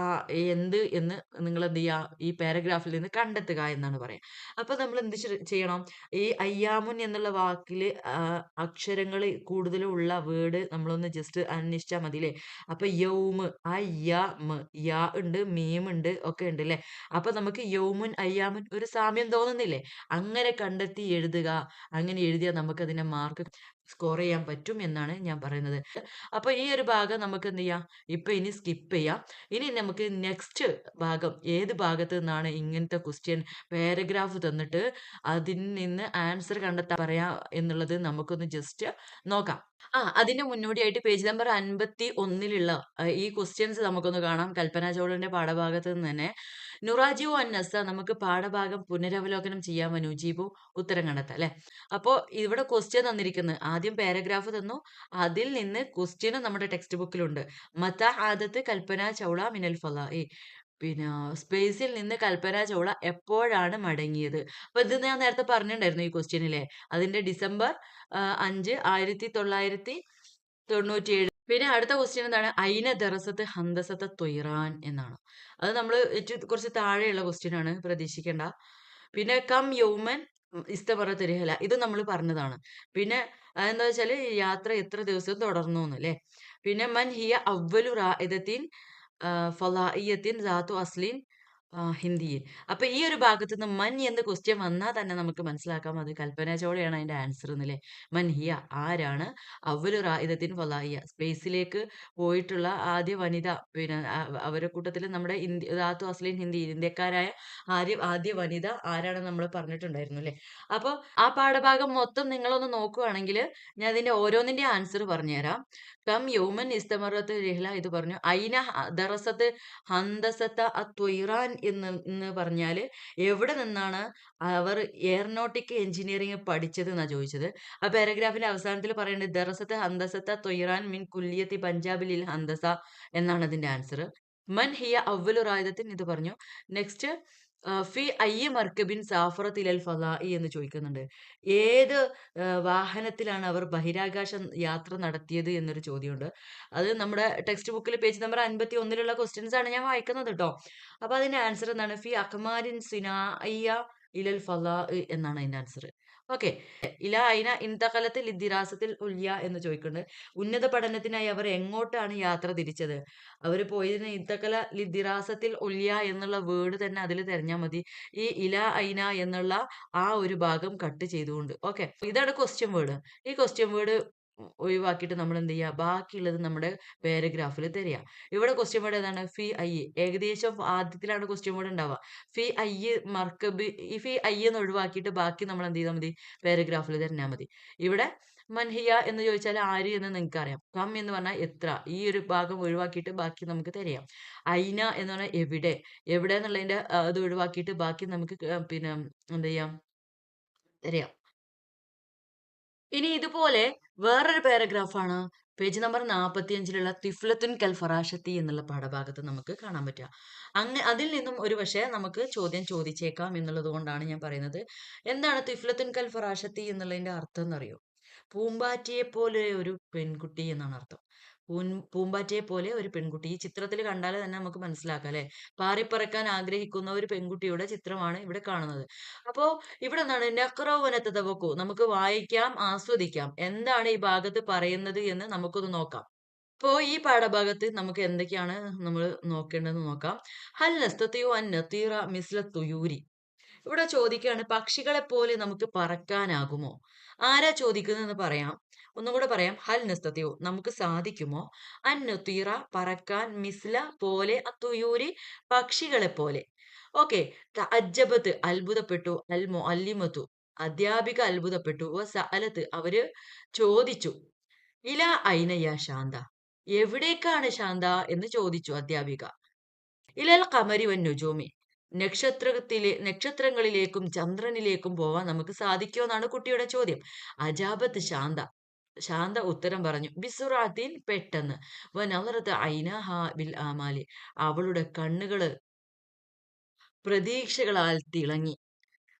എന്ത് എന്ന് നിങ്ങൾ എന്ത് ചെയ്യുക? ഈ പാരഗ്രാഫിൽ നിന്ന് കണ്ടെത്തുക എന്നാണ് പറയാ. അപ്പൊ നമ്മൾ എന്ത് ചെയ്യണം? ഈ അയ്യാമുൻ എന്നുള്ള വാക്കില് അക്ഷരങ്ങൾ കൂടുതലുള്ള വേർഡ് നമ്മളൊന്ന് ജസ്റ്റ് അന്വേഷിച്ചാൽ മതില്ലേ. അപ്പൊ യൗമ് യാ ഉണ്ട്, മീം ഉണ്ട്, ഒക്കെ ഉണ്ട് ല്ലേ. അപ്പൊ നമുക്ക് യൗമുൻ അയ്യാമുൻ ഒരു സാമ്യം തോന്നുന്നില്ലേ? അങ്ങനെ കണ്ടെത്തി എഴുതുക. അങ്ങനെ എഴുതിയാൽ നമുക്ക് അതിന്റെ മാർക്ക് സ്കോർ ചെയ്യാൻ പറ്റും എന്നാണ് ഞാൻ പറയുന്നത്. അപ്പൊ ഈ ഒരു ഭാഗം നമുക്ക് എന്ത് ചെയ്യാം? ഇപ്പൊ ഇനി സ്കിപ്പ് ചെയ്യാം. ഇനി നമുക്ക് നെക്സ്റ്റ് ഭാഗം ഏത് ഭാഗത്ത് നിന്നാണ് ഇങ്ങനത്തെ ക്വസ്റ്റ്യൻ പാരഗ്രാഫ് തന്നിട്ട് അതിൽ നിന്ന് ആൻസർ കണ്ടെത്താൻ പറയാ എന്നുള്ളത് നമുക്കൊന്ന് ജസ്റ്റ് നോക്കാം. അതിന് മുന്നോടിയായിട്ട് പേജ് നമ്പർ 51 ഈ ക്വസ്റ്റ്യൻസ് നമുക്കൊന്ന് കാണാം. കൽപ്പന ചൗളന്റെ പാഠഭാഗത്ത് നിന്ന് തന്നെ. നുറാജിബു അന്നസ നമുക്ക് പാഠഭാഗം പുനരവലോകനം ചെയ്യാൻ നുജീബു ഉത്തരം കണ്ടെത്താം അല്ലെ. അപ്പോ ഇവിടെ ക്വസ്റ്റ്യൻ തന്നിരിക്കുന്നത് ആദ്യം പാരഗ്രാഫ് തന്നു. അതിൽ നിന്ന് ക്വസ്റ്റ്യനും നമ്മുടെ ടെക്സ്റ്റ് ബുക്കിലുണ്ട്. മത ആദത്ത് കൽപ്പന ചൗള മിനൽ ഫളാഇ. പിന്നെ സ്പേസിൽ നിന്ന് കൽപ്പന ചൗള എപ്പോഴാണ് മടങ്ങിയത്? അപ്പൊ ഇത് ഞാൻ നേരത്തെ പറഞ്ഞിട്ടുണ്ടായിരുന്നു ഈ ക്വസ്റ്റ്യനിലെ. അതിന്റെ ഡിസംബർ 5, 1997. പിന്നെ അടുത്ത ക്വസ്റ്റ്യൻ എന്താണ്? ഐന ദറസത്ത് ഹന്തസത്ത ത്വയ്റാൻ എന്നാണ്. അത് നമ്മൾ കുറച്ച് താഴെയുള്ള ക്വസ്റ്റ്യൻ ആണ്, പ്രതീക്ഷിക്കേണ്ട. പിന്നെ കം യൗമൻ ഇസ്തമറത്ത് റിഹല ഇത് നമ്മൾ പറഞ്ഞതാണ്. പിന്നെ അതെന്താ വെച്ചാല് യാത്ര എത്ര ദിവസം തുടർന്നു ല്ലേ. പിന്നെ മൻ ഹിയ അവ്വലു റാഇദത്തിൻ ഫളാഇയ്യത്തിൻ ദാത്തു അസ്ലിൻ ഹിന്ദിയിൽ. അപ്പൊ ഈ ഒരു ഭാഗത്ത് നിന്ന് മൻ എന്ന് ക്വസ്റ്റ്യൻ വന്നാൽ തന്നെ നമുക്ക് മനസ്സിലാക്കാം അത് കൽപ്പന ചൗളയാണ് അതിന്റെ ആൻസർ എന്നല്ലേ. മൻ ഹിയ ആരാണ്? അവ്വലു റാഇദത്തിൻ ഫളാഇയ്യ സ്പേസിലേക്ക് പോയിട്ടുള്ള ആദ്യ വനിത. പിന്നെ അവരുടെ കൂട്ടത്തിൽ നമ്മുടെ ദാത്തു അസ്ലിൻ ഹിന്ദി ഇന്ത്യക്കാരായ ആദ്യ വനിത ആരാണെന്ന് നമ്മൾ പറഞ്ഞിട്ടുണ്ടായിരുന്നു അല്ലേ. അപ്പൊ ആ പാഠഭാഗം മൊത്തം നിങ്ങളൊന്ന് നോക്കുകയാണെങ്കിൽ ഞാൻ അതിന്റെ ഓരോന്നിന്റെ ആൻസർ പറഞ്ഞുതരാം. കം യൗമൻ ഇസ്തമറത്ത് റിഹ്ല ഇത് പറഞ്ഞു. ഐന ദറസത്ത് ഹന്തസത്ത ത്വയ്റാൻ എന്ന് പറഞ്ഞാല് എവിടെ നിന്നാണ് അവർ എയറോനോട്ടിക് എഞ്ചിനീയറിംഗ് പഠിച്ചത് എന്നാ ചോദിച്ചത്. ആ പാരഗ്രാഫിന്റെ അവസാനത്തിൽ പറയുന്നത് ദറസത്ത് ഹന്തസത്ത ത്വയ്റാൻ മിൻ കുല്ലിയത്തി പഞ്ചാബിലിൽ ഹന്തസ എന്നാണ് അതിന്റെ ആൻസർ. മൻ ഹിയ അവ്വലു റായിദത്തിൻ ഇത് പറഞ്ഞു. നെക്സ്റ്റ് ഫി അയ്യ മർക്കബിൻ സാഫറത്ത് ഇലൽ ഫളാഇ എന്ന് ചോദിക്കുന്നുണ്ട്. ഏത് വാഹനത്തിലാണ് അവർ ബഹിരാകാശ യാത്ര നടത്തിയത് എന്നൊരു ചോദ്യമുണ്ട്. അത് നമ്മുടെ ടെക്സ്റ്റ് ബുക്കിൽ പേജ് നമ്പർ 51 ക്വസ്റ്റ്യൻസ് ആണ് ഞാൻ വായിക്കുന്നത് ട്ടോ. അപ്പൊ അതിന്റെ ആൻസർ എന്താണ്? ഫി അഖ്മാരിൻ സിനാഇയ്യ ഇലൽ ഫലാ എന്നാണ് അതിന്റെ ആൻസർ. ഓക്കെ. ഇല ഐന ഇന്തഖലത്ത് ലിദ്ദിറാസത്തിൽ ഉല്യ എന്ന് ചോദിക്കുന്നുണ്ട്. ഉന്നത പഠനത്തിനായി അവർ എങ്ങോട്ടാണ് യാത്ര തിരിച്ചത്? അവർ പോയതിന് ഇന്തഖല ലിദ്ദിറാസത്തിൽ ഉല്യ എന്നുള്ള വേർഡ് തന്നെ അതിൽ തെരഞ്ഞാൽ മതി. ഈ ഇല ഐന എന്നുള്ള ആ ഒരു ഭാഗം കട്ട് ചെയ്തുകൊണ്ട്. ഓക്കെ. ഇതാണ് ക്വസ്റ്റ്യൻ വേർഡ്. ഈ ക്വസ്റ്റ്യൻ വേർഡ് ഒഴിവാക്കിയിട്ട് നമ്മൾ എന്ത് ചെയ്യുക? ബാക്കിയുള്ളത് നമ്മുടെ പാരഗ്രാഫിൽ തരിക. ഇവിടെ ക്വസ്റ്റ്യൻ വേർഡ് ഏതാണ്? ഫി ഐ. ഏകദേശം ആദ്യത്തിലാണ് ക്വസ്റ്റ്യൻ വേർഡ് ഉണ്ടാവുക. ഫി ഐ മർക്കബ്. ഈ ഫി ഐ എന്ന് ഒഴിവാക്കിയിട്ട് ബാക്കി നമ്മൾ എന്ത് ചെയ്താൽ മതി? പാരഗ്രാഫിൽ തന്നാൽ മതി. ഇവിടെ മൻഹിയ എന്ന് ചോദിച്ചാൽ ആര് എന്ന് നിങ്ങൾക്ക് അറിയാം. കം എന്ന് പറഞ്ഞാൽ എത്ര. ഈ ഒരു ഭാഗം ഒഴിവാക്കിയിട്ട് ബാക്കി നമുക്ക് തരാം. ഐന എന്ന് പറഞ്ഞാൽ എവിടെ. എവിടെ എന്നുള്ളതിന്റെ അത് ഒഴിവാക്കിയിട്ട് ബാക്കി നമുക്ക് പിന്നെ എന്ത് ചെയ്യാം? തരാം. ഇനി ഇതുപോലെ വേറൊരു പാരഗ്രാഫാണ് പേജ് നമ്പർ 45-ലുള്ള തിഫ്ലത്തുൻ കൽ ഫറാഷത്തി എന്നുള്ള പാഠഭാഗത്ത് നമുക്ക് കാണാൻ പറ്റുക. അതിൽ നിന്നും ഒരു പക്ഷേ നമുക്ക് ചോദ്യം ചോദിച്ചേക്കാം എന്നുള്ളത് കൊണ്ടാണ് ഞാൻ പറയുന്നത്. എന്താണ് തിഫ്ലത്തുൻ കൽ ഫറാഷത്തി എന്നുള്ളതിന്റെ അർത്ഥം എന്നറിയോ? പൂമ്പാറ്റയെ പോലെ ഒരു പെൺകുട്ടി എന്നാണ് അർത്ഥം. പൂമ്പാറ്റയെ പോലെ ഒരു പെൺകുട്ടി. ഈ ചിത്രത്തിൽ കണ്ടാൽ തന്നെ നമുക്ക് മനസ്സിലാക്കാം അല്ലെ? പാറിപ്പറക്കാൻ ആഗ്രഹിക്കുന്ന ഒരു പെൺകുട്ടിയുടെ ചിത്രമാണ് ഇവിടെ കാണുന്നത്. അപ്പോ ഇവിടെ എന്താണ് നഖ്റവനത്തതവക്കു, നമുക്ക് വായിക്കാം, ആസ്വദിക്കാം. എന്താണ് ഈ ഭാഗത്ത് പറയുന്നത് എന്ന് നമുക്കൊന്ന് നോക്കാം. ഇപ്പോ ഈ പാഠഭാഗത്ത് നമുക്ക് എന്തൊക്കെയാണ് നമ്മൾ നോക്കേണ്ടതെന്ന് നോക്കാം. ഹൽ നസ്തതിഉ അൻ നതീറ മിസ്ല തുയൂരി. ഇവിടെ ചോദിക്കുകയാണ് പക്ഷികളെ പോലെ നമുക്ക് പറക്കാനാകുമോ? ആരാ ചോദിക്കുന്നതെന്ന് പറയാം. ഒന്നും കൂടെ പറയാം. ഹൽ നസ്തതിഉ, നമുക്ക് സാധിക്കുമോ? അൻ നതീറ, പറക്കാൻ, മിസ്ല പോലെ, അത്തുയൂരി പക്ഷികളെ പോലെ. ഓക്കെ. തഅജ്ജബത്ത്, അത്ഭുതപ്പെട്ടു, അൽ മുഅല്ലിമത്തു, അധ്യാപിക അത്ഭുതപ്പെട്ടു, സഅലത്ത്, അവര് ചോദിച്ചു, ഇല ഐന യാ ശാന്ത, എവിടേക്കാണ് ശാന്ത എന്ന് ചോദിച്ചു അധ്യാപിക. ഇലൽ ഖമരി വൻ നുജൂമി, നക്ഷത്രങ്ങളിലേക്കും ചന്ദ്രനിലേക്കും പോവാൻ നമുക്ക് സാധിക്കുമോ എന്നാണ് കുട്ടിയുടെ ചോദ്യം. അജാബത്ത്, ശാന്ത, ശാന്ത ഉത്തരം പറഞ്ഞു. ബിസുറാത്തിൻ, പെട്ടെന്ന്. വനളറത്ത് ഐനഹ ബിൽ ആമാലി, അവളുടെ കണ്ണുകള് പ്രതീക്ഷകളാൽ തിളങ്ങി.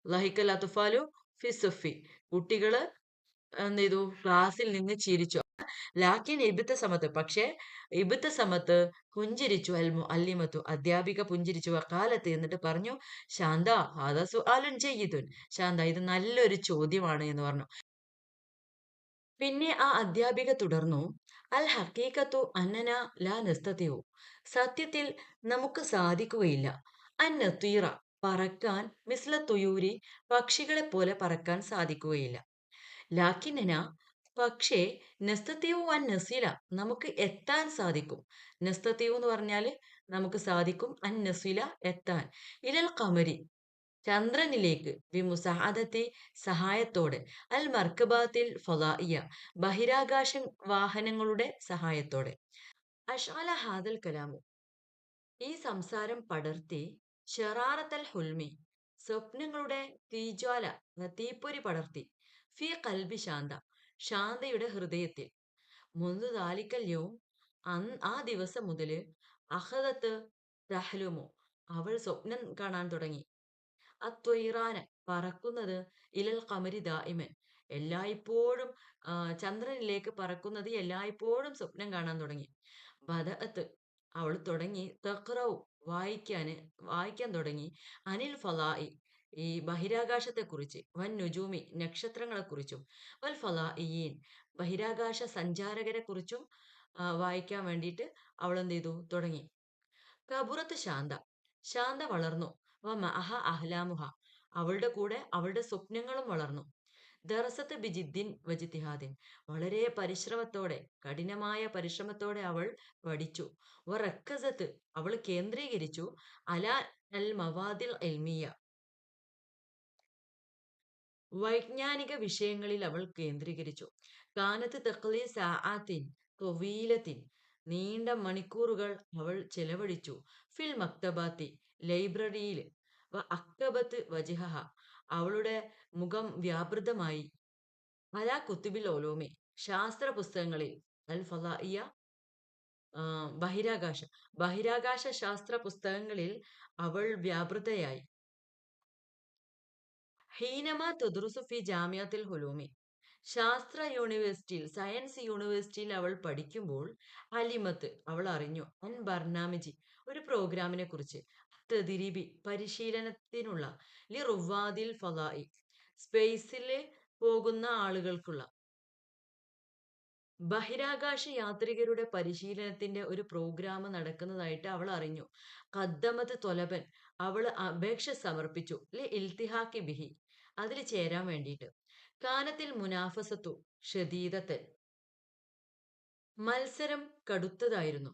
ലഹിക്കൽ അത്ഫാലു ഫിസുഫി, കുട്ടികള് എന്ത് ചെയ്തു? ക്ലാസ്സിൽ നിന്ന് ചിരിച്ചു. ലാക്കിൻ ഇബിത്ത സമത്ത്, പക്ഷേ ഇബിത്ത സമത്ത് പുഞ്ചിരിച്ചു. അല്ലിമത്തു, അധ്യാപിക പുഞ്ചിരിച്ചു. വക്കാലത്ത്, എന്നിട്ട് പറഞ്ഞു, ശാന്ത ഹാദാ സുആലുൻ ജയ്യിദുൻ, ശാന്ത ഇത് നല്ലൊരു ചോദ്യമാണ് എന്ന് പറഞ്ഞു. പിന്നെ ആ അധ്യാപിക തുടർന്നു, അൽ ഹക്കീക്കത്തു അന്നന ലാ നസ്തതിഉ, സത്യത്തിൽ നമുക്ക് സാധിക്കുകയില്ല, അൻ നതീറ, പറക്കാൻ, മിസ്ല തുയൂരി, പക്ഷികളെ പോലെ പറക്കാൻ സാധിക്കുകയില്ല. ലാക്കിന്നന, പക്ഷേ, നസ്തതിഉ അൻ നസില, നമുക്ക് എത്താൻ സാധിക്കും. നസ്തതിഉ എന്ന് പറഞ്ഞാൽ നമുക്ക് സാധിക്കും, അൻ നസില, എത്താൻ, ഇലൽ ഖമരി, ചന്ദ്രനിലേക്ക്, ബിമുസാഅദത്തി, സഹായത്തോടെ, അൽ മർക്കബാത്തിൽ ഫളാഇയ, ബഹിരാകാശ വാഹനങ്ങളുടെ സഹായത്തോടെ. അഷ്അല ഹാദൽ കലാമു, ഈ സംസാരം പടർത്തി, ഷറാറത്തൽ ഹുൽമി, സ്വപ്നങ്ങളുടെ തീജ്വാല, തീപ്പൊരി പടർത്തി, ഫി കൽബി ശാന്ത, ശാന്തയുടെ ഹൃദയത്തിൽ. മുൻപ് ദാലിക്കൽ യൗം, ആ ദിവസം മുതല്, അഹദത്ത് തഹ്ലുമു, അവൾ സ്വപ്നം കാണാൻ തുടങ്ങി. അത്വയിറാന്, പറക്കുന്നത്, ഇലൽ ഖമരി ദായിമൻ, എല്ലായ്പ്പോഴും ചന്ദ്രനിലേക്ക് പറക്കുന്നത് എല്ലായ്പ്പോഴും സ്വപ്നം കാണാൻ തുടങ്ങി. ബദഅത്ത്, അവൾ തുടങ്ങി, തഖ്റഉ, വായിക്കാൻ തുടങ്ങി, അനിൽ ഫലാഇ, ഈ ബഹിരാകാശത്തെക്കുറിച്ച്, വൻ നുജൂമി, നക്ഷത്രങ്ങളെക്കുറിച്ചും, വൽ ഫലാഇയീൻ, ബഹിരാകാശ സഞ്ചാരകരെ കുറിച്ചും വായിക്കാൻ വേണ്ടിയിട്ട് അവൾ എന്ത് ചെയ്തു? തുടങ്ങി. കബുറത്ത് ശാന്ത, ശാന്ത വളർന്നു. വ മഅഹ അഹ്ലാമുഹ, അവളുടെ കൂടെ അവളുടെ സ്വപ്നങ്ങളും വളർന്നു. ദറസത്ത് ബിജിദ്ദിൻ വജിത്തിഹാദിൻ, വളരെ പരിശ്രമത്തോടെ, കഠിനമായ പരിശ്രമത്തോടെ അവൾ പഠിച്ചു. വ റക്കസത്ത്, അവൾ കേന്ദ്രീകരിച്ചു, അല അൽ മവാദിൽ ഇൽമിയ, വൈജ്ഞാനിക വിഷയങ്ങളിൽ അവൾ കേന്ദ്രീകരിച്ചു. കാനത്ത് തഖ്ലി സആത്തിൻ ത്വവീലത്തിൻ, നീണ്ട മണിക്കൂറുകൾ അവൾ ചെലവഴിച്ചു. ഫിൽ മക്തബാത്തി, ലൈബ്രറിയിൽ. വ അക്കബത്ത് വജിഹഹ, അവളുടെ മുഖം വ്യാപൃതമായി. അലാ കുത്തുബിൽ ഒലൂമി, ശാസ്ത്ര പുസ്തകങ്ങളിൽ. അൽ ഫലാഇയ, ബഹിരാകാശ ബഹിരാകാശ ശാസ്ത്ര പുസ്തകങ്ങളിൽ അവൾ വ്യാപൃതയായി. ഹീനമ തുദ്രുസു ഫി ജാമിയത്തിൽ ഹുലൂമി, ശാസ്ത്ര യൂണിവേഴ്സിറ്റിയിൽ, സയൻസ് യൂണിവേഴ്സിറ്റിയിൽ അവൾ പഠിക്കുമ്പോൾ, അലിമത്ത്, അവൾ അറിഞ്ഞു, അൻ ബർനാമിജി, ഒരു പ്രോഗ്രാമിനെ കുറിച്ച്, തെദിരിബി പരിശീലനത്തിനുള്ള, ലി റുവാദിൽ ഫലായി സ്പേസിൽ പോകുന്ന ആളുകൾക്കുള്ള, ബഹിരാകാശ യാത്രികരുടെ പരിശീലനത്തിന്റെ ഒരു പ്രോഗ്രാം നടക്കുന്നതായിട്ട് അവൾ അറിഞ്ഞു. ഖദ്ദമത് തൊലബൻ, അവൾ അപേക്ഷ സമർപ്പിച്ചു. ലി ഇൽത്തിഹാക്കി ബിഹി, അതിൽ ചേരാൻ വേണ്ടിയിട്ട്. കാനത്തിൽ മുനാഫസത്തു ഷദീദത്തൻ, മത്സരം കടുത്തതായിരുന്നു.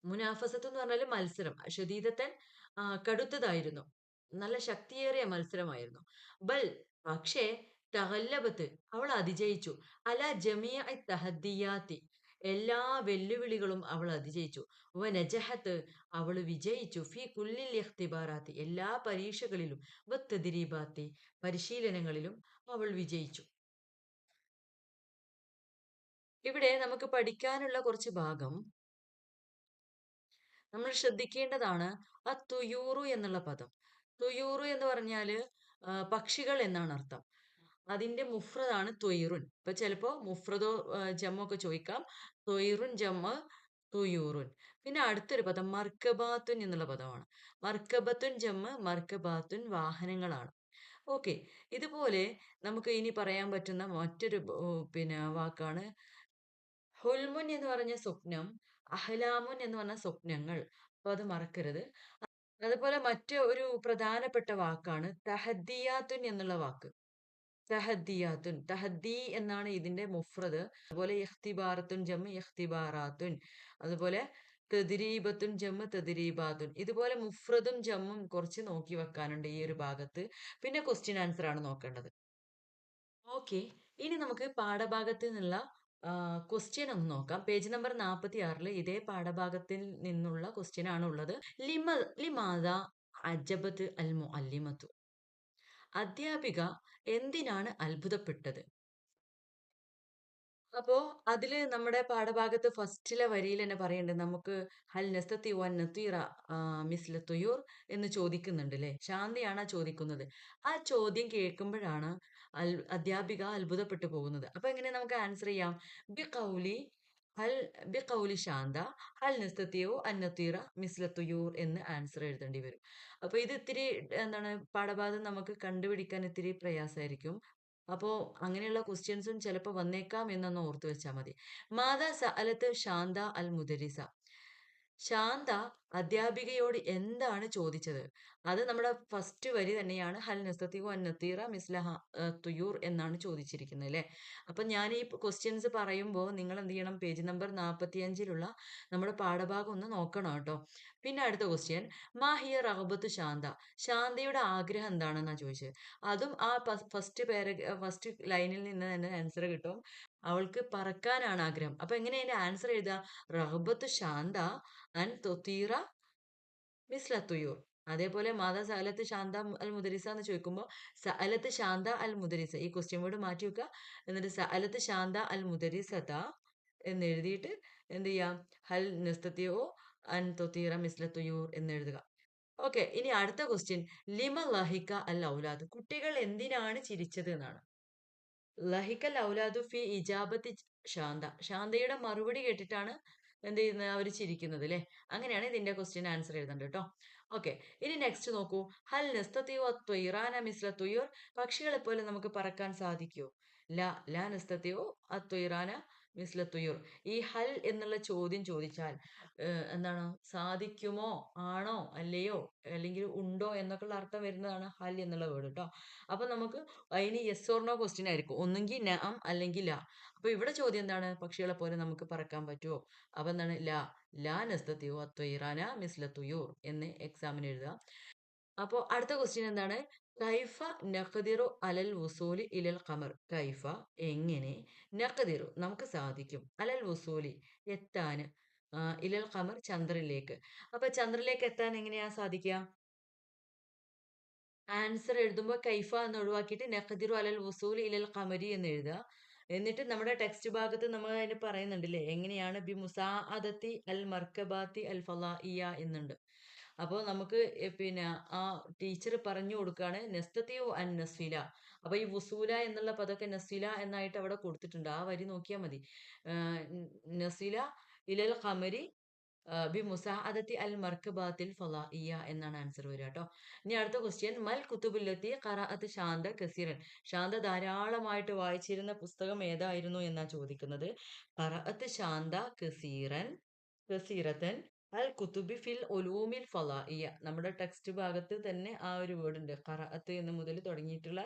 മുനാഫസത്ത് എന്ന് പറഞ്ഞാൽ മത്സരം, ഷദീദത്തൻ കടുത്തതായിരുന്നു, നല്ല ശക്തിയേറിയ മത്സരമായിരുന്നു. ബൽ പക്ഷേ, തഹല്ലബത്ത് അവൾ അതിജയിച്ചു, അല ജമിയ തഹദ്ദിയാത്തി എല്ലാ വെല്ലുവിളികളും അവൾ അതിജയിച്ചു. വ നജഹത്ത് അവൾ വിജയിച്ചു, ഫി കുല്ലിൽ ഇഖ്തിബാറാത്തി എല്ലാ പരീക്ഷകളിലും, വ തദ്രീബാത്തി പരിശീലനങ്ങളിലും അവൾ വിജയിച്ചു. ഇവിടെ നമുക്ക് പഠിക്കാനുള്ള കുറച്ച് ഭാഗം നമ്മൾ ശ്രദ്ധിക്കേണ്ടതാണ്. ആ തുയൂറു എന്നുള്ള പദം, തുയൂറു എന്ന് പറഞ്ഞാല് പക്ഷികൾ എന്നാണ് അർത്ഥം. അതിന്റെ മുഫ്രദാണ് ത്വയ്റുൻ. ഇപ്പൊ ചിലപ്പോ മുഫ്രദോ ജമ്മോ ഒക്കെ ചോദിക്കാം. ത്വയ്റുൻ ജമ്മ് തുയൂറുൻ. പിന്നെ അടുത്തൊരു പദം മർക്കബാത്തുൻ എന്നുള്ള പദമാണ്. മർക്കബത്തുൻ ജമ്മ് മർക്കബാത്തുൻ വാഹനങ്ങളാണ്. ഓക്കെ, ഇതുപോലെ നമുക്ക് ഇനി പറയാൻ പറ്റുന്ന മറ്റൊരു പിന്നെ വാക്കാണ് ഹുൽമുൻ എന്ന് പറഞ്ഞ സ്വപ്നം, അഹ്ലാമുൻ എന്ന് പറഞ്ഞ സ്വപ്നങ്ങൾ. അപ്പൊ അത് മറക്കരുത്. അതുപോലെ മറ്റ് ഒരു പ്രധാനപ്പെട്ട വാക്കാണ് തഹദ്ദിയാത്തുൻ എന്നുള്ള വാക്ക്. തഹദ്ദിയാത്തുൻ, തഹദ്ദി എന്നാണ് ഇതിന്റെ മുഫ്രദ്. അതുപോലെ ഇഖ്തിബാറത്തുൻ ജമ്മ് ഇഖ്തിബാറാത്തുൻ, അതുപോലെ തദ്രീബത്തുൻ ജമ്മ് തദ്രീബാത്തുൻ. ഇതുപോലെ മുഫ്രദും ജമ്മും കുറച്ച് നോക്കി വെക്കാനുണ്ട് ഈ ഒരു ഭാഗത്ത്. പിന്നെ ക്വസ്റ്റ്യൻ ആൻസർ ആണ് നോക്കേണ്ടത്. ഓക്കെ, ഇനി നമുക്ക് പാഠഭാഗത്ത് നിന്നുള്ള ക്വസ്റ്റ്യൻ ഒന്ന് നോക്കാം. പേജ് നമ്പർ 46 ഇതേ പാഠഭാഗത്തിൽ നിന്നുള്ള ക്വസ്റ്റ്യൻ ആണ് ഉള്ളത്. ലിമാദ അജബത്ത് അൽ മുഅല്ലിമത്തു, അധ്യാപിക എന്തിനാണ് അത്ഭുതപ്പെട്ടത്? അപ്പോ അതില് നമ്മുടെ പാഠഭാഗത്ത് ഫസ്റ്റിലെ വരിയിൽ തന്നെ പറയുന്നുണ്ട്, നമുക്ക് ഹൽ നസ്തത്തി വൻ നത്തീറ മിസ്ല തുയൂർ എന്ന് ചോദിക്കുന്നുണ്ട് അല്ലേ? ശാന്തിയാണ് ആ ചോദിക്കുന്നത്. ആ ചോദ്യം കേൾക്കുമ്പോഴാണ് അധ്യാപിക അത്ഭുതപ്പെട്ടു പോകുന്നത്. അപ്പൊ എങ്ങനെ നമുക്ക് ആൻസർ ചെയ്യാം? ബി കൗലി ഹൽ ബി കൗലി ശാന്ത ഹൽ നസ്തത്തിയോ അൻ നത്തീറ മിസ്ല തുയൂർ എന്ന് ആൻസർ എഴുതേണ്ടി വരും. അപ്പൊ ഇത് ഇത്തിരി എന്താണ്, പാഠഭാഗം നമുക്ക് കണ്ടുപിടിക്കാൻ ഇത്തിരി പ്രയാസമായിരിക്കും. അപ്പോ അങ്ങനെയുള്ള ക്വസ്റ്റ്യൻസും ചിലപ്പോൾ വന്നേക്കാം എന്നൊന്ന് ഓർത്തു വെച്ചാൽ മതി. മാതാ സഅലത്ത് ശാന്ത അൽ മുദരിസ, ശാന്ത അധ്യാപികയോട് എന്താണ് ചോദിച്ചത്? അത് നമ്മുടെ ഫസ്റ്റ് വരി തന്നെയാണ്. ഹൽ നസ്തത്തിഉ അൻ നത്തീറ മിസ്ല തുയൂർ എന്നാണ് ചോദിച്ചിരിക്കുന്നത് അല്ലേ? അപ്പൊ ഞാൻ ഈ ക്വസ്റ്റ്യൻസ് പറയുമ്പോൾ നിങ്ങൾ എന്ത് ചെയ്യണം? പേജ് നമ്പർ 45 നമ്മുടെ പാഠഭാഗം ഒന്ന് നോക്കണം കേട്ടോ. പിന്നെ അടുത്ത ക്വസ്റ്റ്യൻ, മാഹിയ റഹബത്ത് ശാന്ത, ശാന്തയുടെ ആഗ്രഹം എന്താണെന്നാ ചോദിച്ചത്. അതും ആ ഫസ്റ്റ് ലൈനിൽ നിന്ന് തന്നെ ആൻസർ കിട്ടും. അവൾക്ക് പറക്കാനാണ് ആഗ്രഹം. അപ്പൊ എങ്ങനെ അതിന്റെ ആൻസർ എഴുതുക? റഹബത്ത് ശാന്ത അൻ തൊത്തീറ മിസ്ല തുയൂർ. അതേപോലെ മാതാ സഅലത്ത് ശാന്ത അൽ മുദരിസ എന്ന് ചോദിക്കുമ്പോൾ സഅലത്ത് ശാന്ത അൽ മുദരിസ, ഈ ക്വസ്റ്റ്യൻ വേർഡ് മാറ്റി വെക്കുക. എന്നിട്ട് സഅലത്ത് ശാന്ത അൽ മുദരിസത എന്ന് എഴുതിയിട്ട് എന്ത് ചെയ്യാം? ഹൽ നസ്തത്തിയോ അൻ തൊത്തീറ മിസ്ല തുയൂർ എന്ന് എഴുതുക. ഓക്കെ, ഇനി അടുത്ത ക്വസ്റ്റ്യൻ, ലിമ ലഹിക അൽ ഔലാദ്, കുട്ടികൾ എന്തിനാണ് ചിരിച്ചത് എന്നാണ്. ലഹിക്കൽ ഔലാദു ഫി ഇജാബത്തി ശാന്ത, ശാന്തയുടെ മറുപടി കേട്ടിട്ടാണ് എന്ത് ചെയ്യുന്നത്? അവർ ചിരിക്കുന്നത് അല്ലേ? അങ്ങനെയാണ് ഇതിന്റെ ക്വസ്റ്റ്യൻ ആൻസർ എഴുതേണ്ടത് കേട്ടോ. ഓക്കെ, ഇനി നെക്സ്റ്റ് നോക്കൂ. ഹൽ നസ്തത്തിയോ ത്വയ്റാന മിസ്ല തുയൂർ, പക്ഷികളെ പോലെ നമുക്ക് പറക്കാൻ സാധിക്കുമോ? ലാ നസ്തത്തിയോ ത്വയ്റാന മിസ്ല തുയൂർ. ഈ ഹൽ എന്നുള്ള ചോദ്യം ചോദിച്ചാൽ എന്താണ്? സാധിക്കുമോ, ആണോ, അല്ലയോ, അല്ലെങ്കിൽ ഉണ്ടോ എന്നൊക്കെയുള്ള അർത്ഥം വരുന്നതാണ് ഹൽ എന്നുള്ള വേർഡ് കേട്ടോ. അപ്പൊ നമുക്ക് അതിന് യെസ് ഓർ നോ ക്വസ്റ്റ്യൻ ആയിരിക്കും. ഒന്നെങ്കിൽ നഅം അല്ലെങ്കിൽ ലാ. അപ്പൊ ഇവിടെ ചോദ്യം എന്താണ്? പക്ഷികളെ പോലെ നമുക്ക് പറക്കാൻ പറ്റുമോ? അപ്പൊ എന്താണ്? ലാ നസ്തത്തിയോ അത്വൈറാന മിസ്ല തുയൂർ എന്ന് എക്സാമിന് എഴുതുക. അപ്പോ അടുത്ത ക്വസ്റ്റ്യൻ എന്താണ്? കൈഫ നഖദിറു അലൽ വുസൂലി ഇലൽ ഖമർ, കൈഫ എങ്ങനെ, നഖദിറു നമുക്ക് സാധിക്കും, അലൽ വുസൂലി എത്താൻ, ഇലൽ ഖമർ ചന്ദ്രനിലേക്ക്. അപ്പൊ ചന്ദ്രനിലേക്ക് എത്താൻ എങ്ങനെയാ സാധിക്കുക? ആൻസർ എഴുതുമ്പോൾ കൈഫ എന്ന് ഒഴിവാക്കിയിട്ട് നഖദിറു അലൽ വുസൂൽ ഇലൽ ഖമരി എന്ന് എഴുതുക. എന്നിട്ട് നമ്മുടെ ടെക്സ്റ്റ് ഭാഗത്ത് നമ്മൾ അതിന് പറയുന്നുണ്ടല്ലേ എങ്ങനെയാണ് ബി മുസാഅദത്തി അൽ മർക്കബാത്തി അൽ ഫലാഇയ എന്നുണ്ട്. അപ്പോൾ നമുക്ക് പിന്നെ ആ ടീച്ചർ പറഞ്ഞു കൊടുക്കുകയാണ് നസ്തത്തിയു അൻ നസ്ഫില. അപ്പൊ ഈ വുസൂല എന്നുള്ള പദമൊക്കെ നസ്ഫില എന്നായിട്ട് അവിടെ കൊടുത്തിട്ടുണ്ട്. ആ വരി നോക്കിയാൽ മതി. നസ്ഫില ഇലൽ ഖമരി ബിമുസാഅദത്തി അൽ മർക്കബാത്തിൽ ഫളാഇയ്യ എന്നാണ് ആൻസർ വരിക കേട്ടോ. ഇനി അടുത്ത ക്വസ്റ്റ്യൻ മൽ കുത്തുബുല്ലത്തി ഖറഅത്ത് ശാന്ത കസീറൻ. ശാന്ത ധാരാളമായിട്ട് വായിച്ചിരുന്ന പുസ്തകം ഏതായിരുന്നു എന്നാ ചോദിക്കുന്നത്. ഖറഅത്ത് ശാന്ത കസീറൻ കസീറത്തൻ അൽ കുത്തുബി ഫിൽ ഉലൂമിൽ ഫളാഇയ്യ. നമ്മുടെ ടെക്സ്റ്റ് ഭാഗത്ത് തന്നെ ആ ഒരു വേർഡ് ഉണ്ട്. ഖറഅത്ത് എന്ന് മുതൽ തുടങ്ങിയിട്ടുള്ള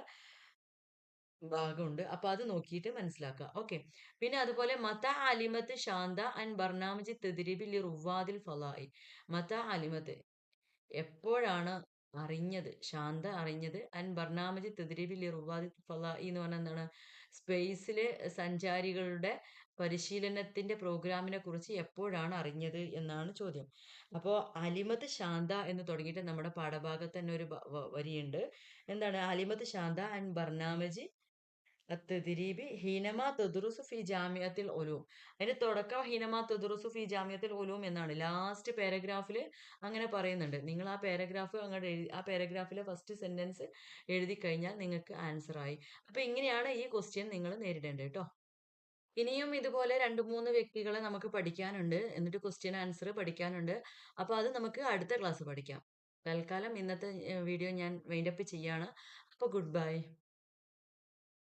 ഭാഗമുണ്ട്. അപ്പൊ അത് നോക്കിയിട്ട് മനസ്സിലാക്കുക. ഓക്കെ. പിന്നെ അതുപോലെ മത അലിമത്ത് ശാന്ത അൻ ബർനാമജി തെദ്രിബി ലി റുവാദിൽ ഫലായി. മത അലിമത്ത് എപ്പോഴാണ് അറിഞ്ഞത്, ശാന്ത അറിഞ്ഞത് അൻ ബർനാമജി തെദ്രിബി ലി റുവാദിൽ ഫലായി എന്ന് പറഞ്ഞാൽ എന്താണ്, സ്പേസിലെ സഞ്ചാരികളുടെ പരിശീലനത്തിന്റെ പ്രോഗ്രാമിനെ കുറിച്ച് എപ്പോഴാണ് അറിഞ്ഞത് എന്നാണ് ചോദ്യം. അപ്പോൾ അലിമത്ത് ശാന്ത എന്ന് തുടങ്ങിയിട്ട് നമ്മുടെ പാഠഭാഗത്ത് തന്നെ ഒരു വരിയുണ്ട്. എന്താണ് അലിമത്ത് ശാന്ത അൻ ബർനാമജി അത്തദ്രീബി ഹീനമാ തദ്റുസു ഫി ജാമിഅത്തിൽ ഉലൂം. അതിന്റെ തുടക്കം ഹീനമാ തദ്റുസു ഫി ജാമിഅത്തിൽ ഉലൂം എന്നാണ്. ലാസ്റ്റ് പാരഗ്രാഫിൽ അങ്ങനെ പറയുന്നുണ്ട്. നിങ്ങൾ ആ പാരഗ്രാഫ് അങ്ങോട്ട് ആ പാരഗ്രാഫിലെ ഫസ്റ്റ് സെന്റൻസ് എഴുതി കഴിഞ്ഞാൽ നിങ്ങൾക്ക് ആൻസർ ആയി. അപ്പൊ ഇങ്ങനെയാണ് ഈ ക്വസ്റ്റ്യൻ നിങ്ങൾ നേരിടേണ്ടത് കേട്ടോ. ഇനിയും ഇതുപോലെ 2-3 വ്യക്തികളെ നമുക്ക് പഠിക്കാനുണ്ട്. എന്നിട്ട് ക്വസ്റ്റ്യൻ ആൻസർ പഠിക്കാനുണ്ട്. അപ്പൊ അത് നമുക്ക് അടുത്ത ക്ലാസ് പഠിക്കാം. തൽക്കാലം ഇന്നത്തെ വീഡിയോ ഞാൻ വൈൻഡപ്പ് ചെയ്യാണ്. അപ്പൊ ഗുഡ് ബൈ.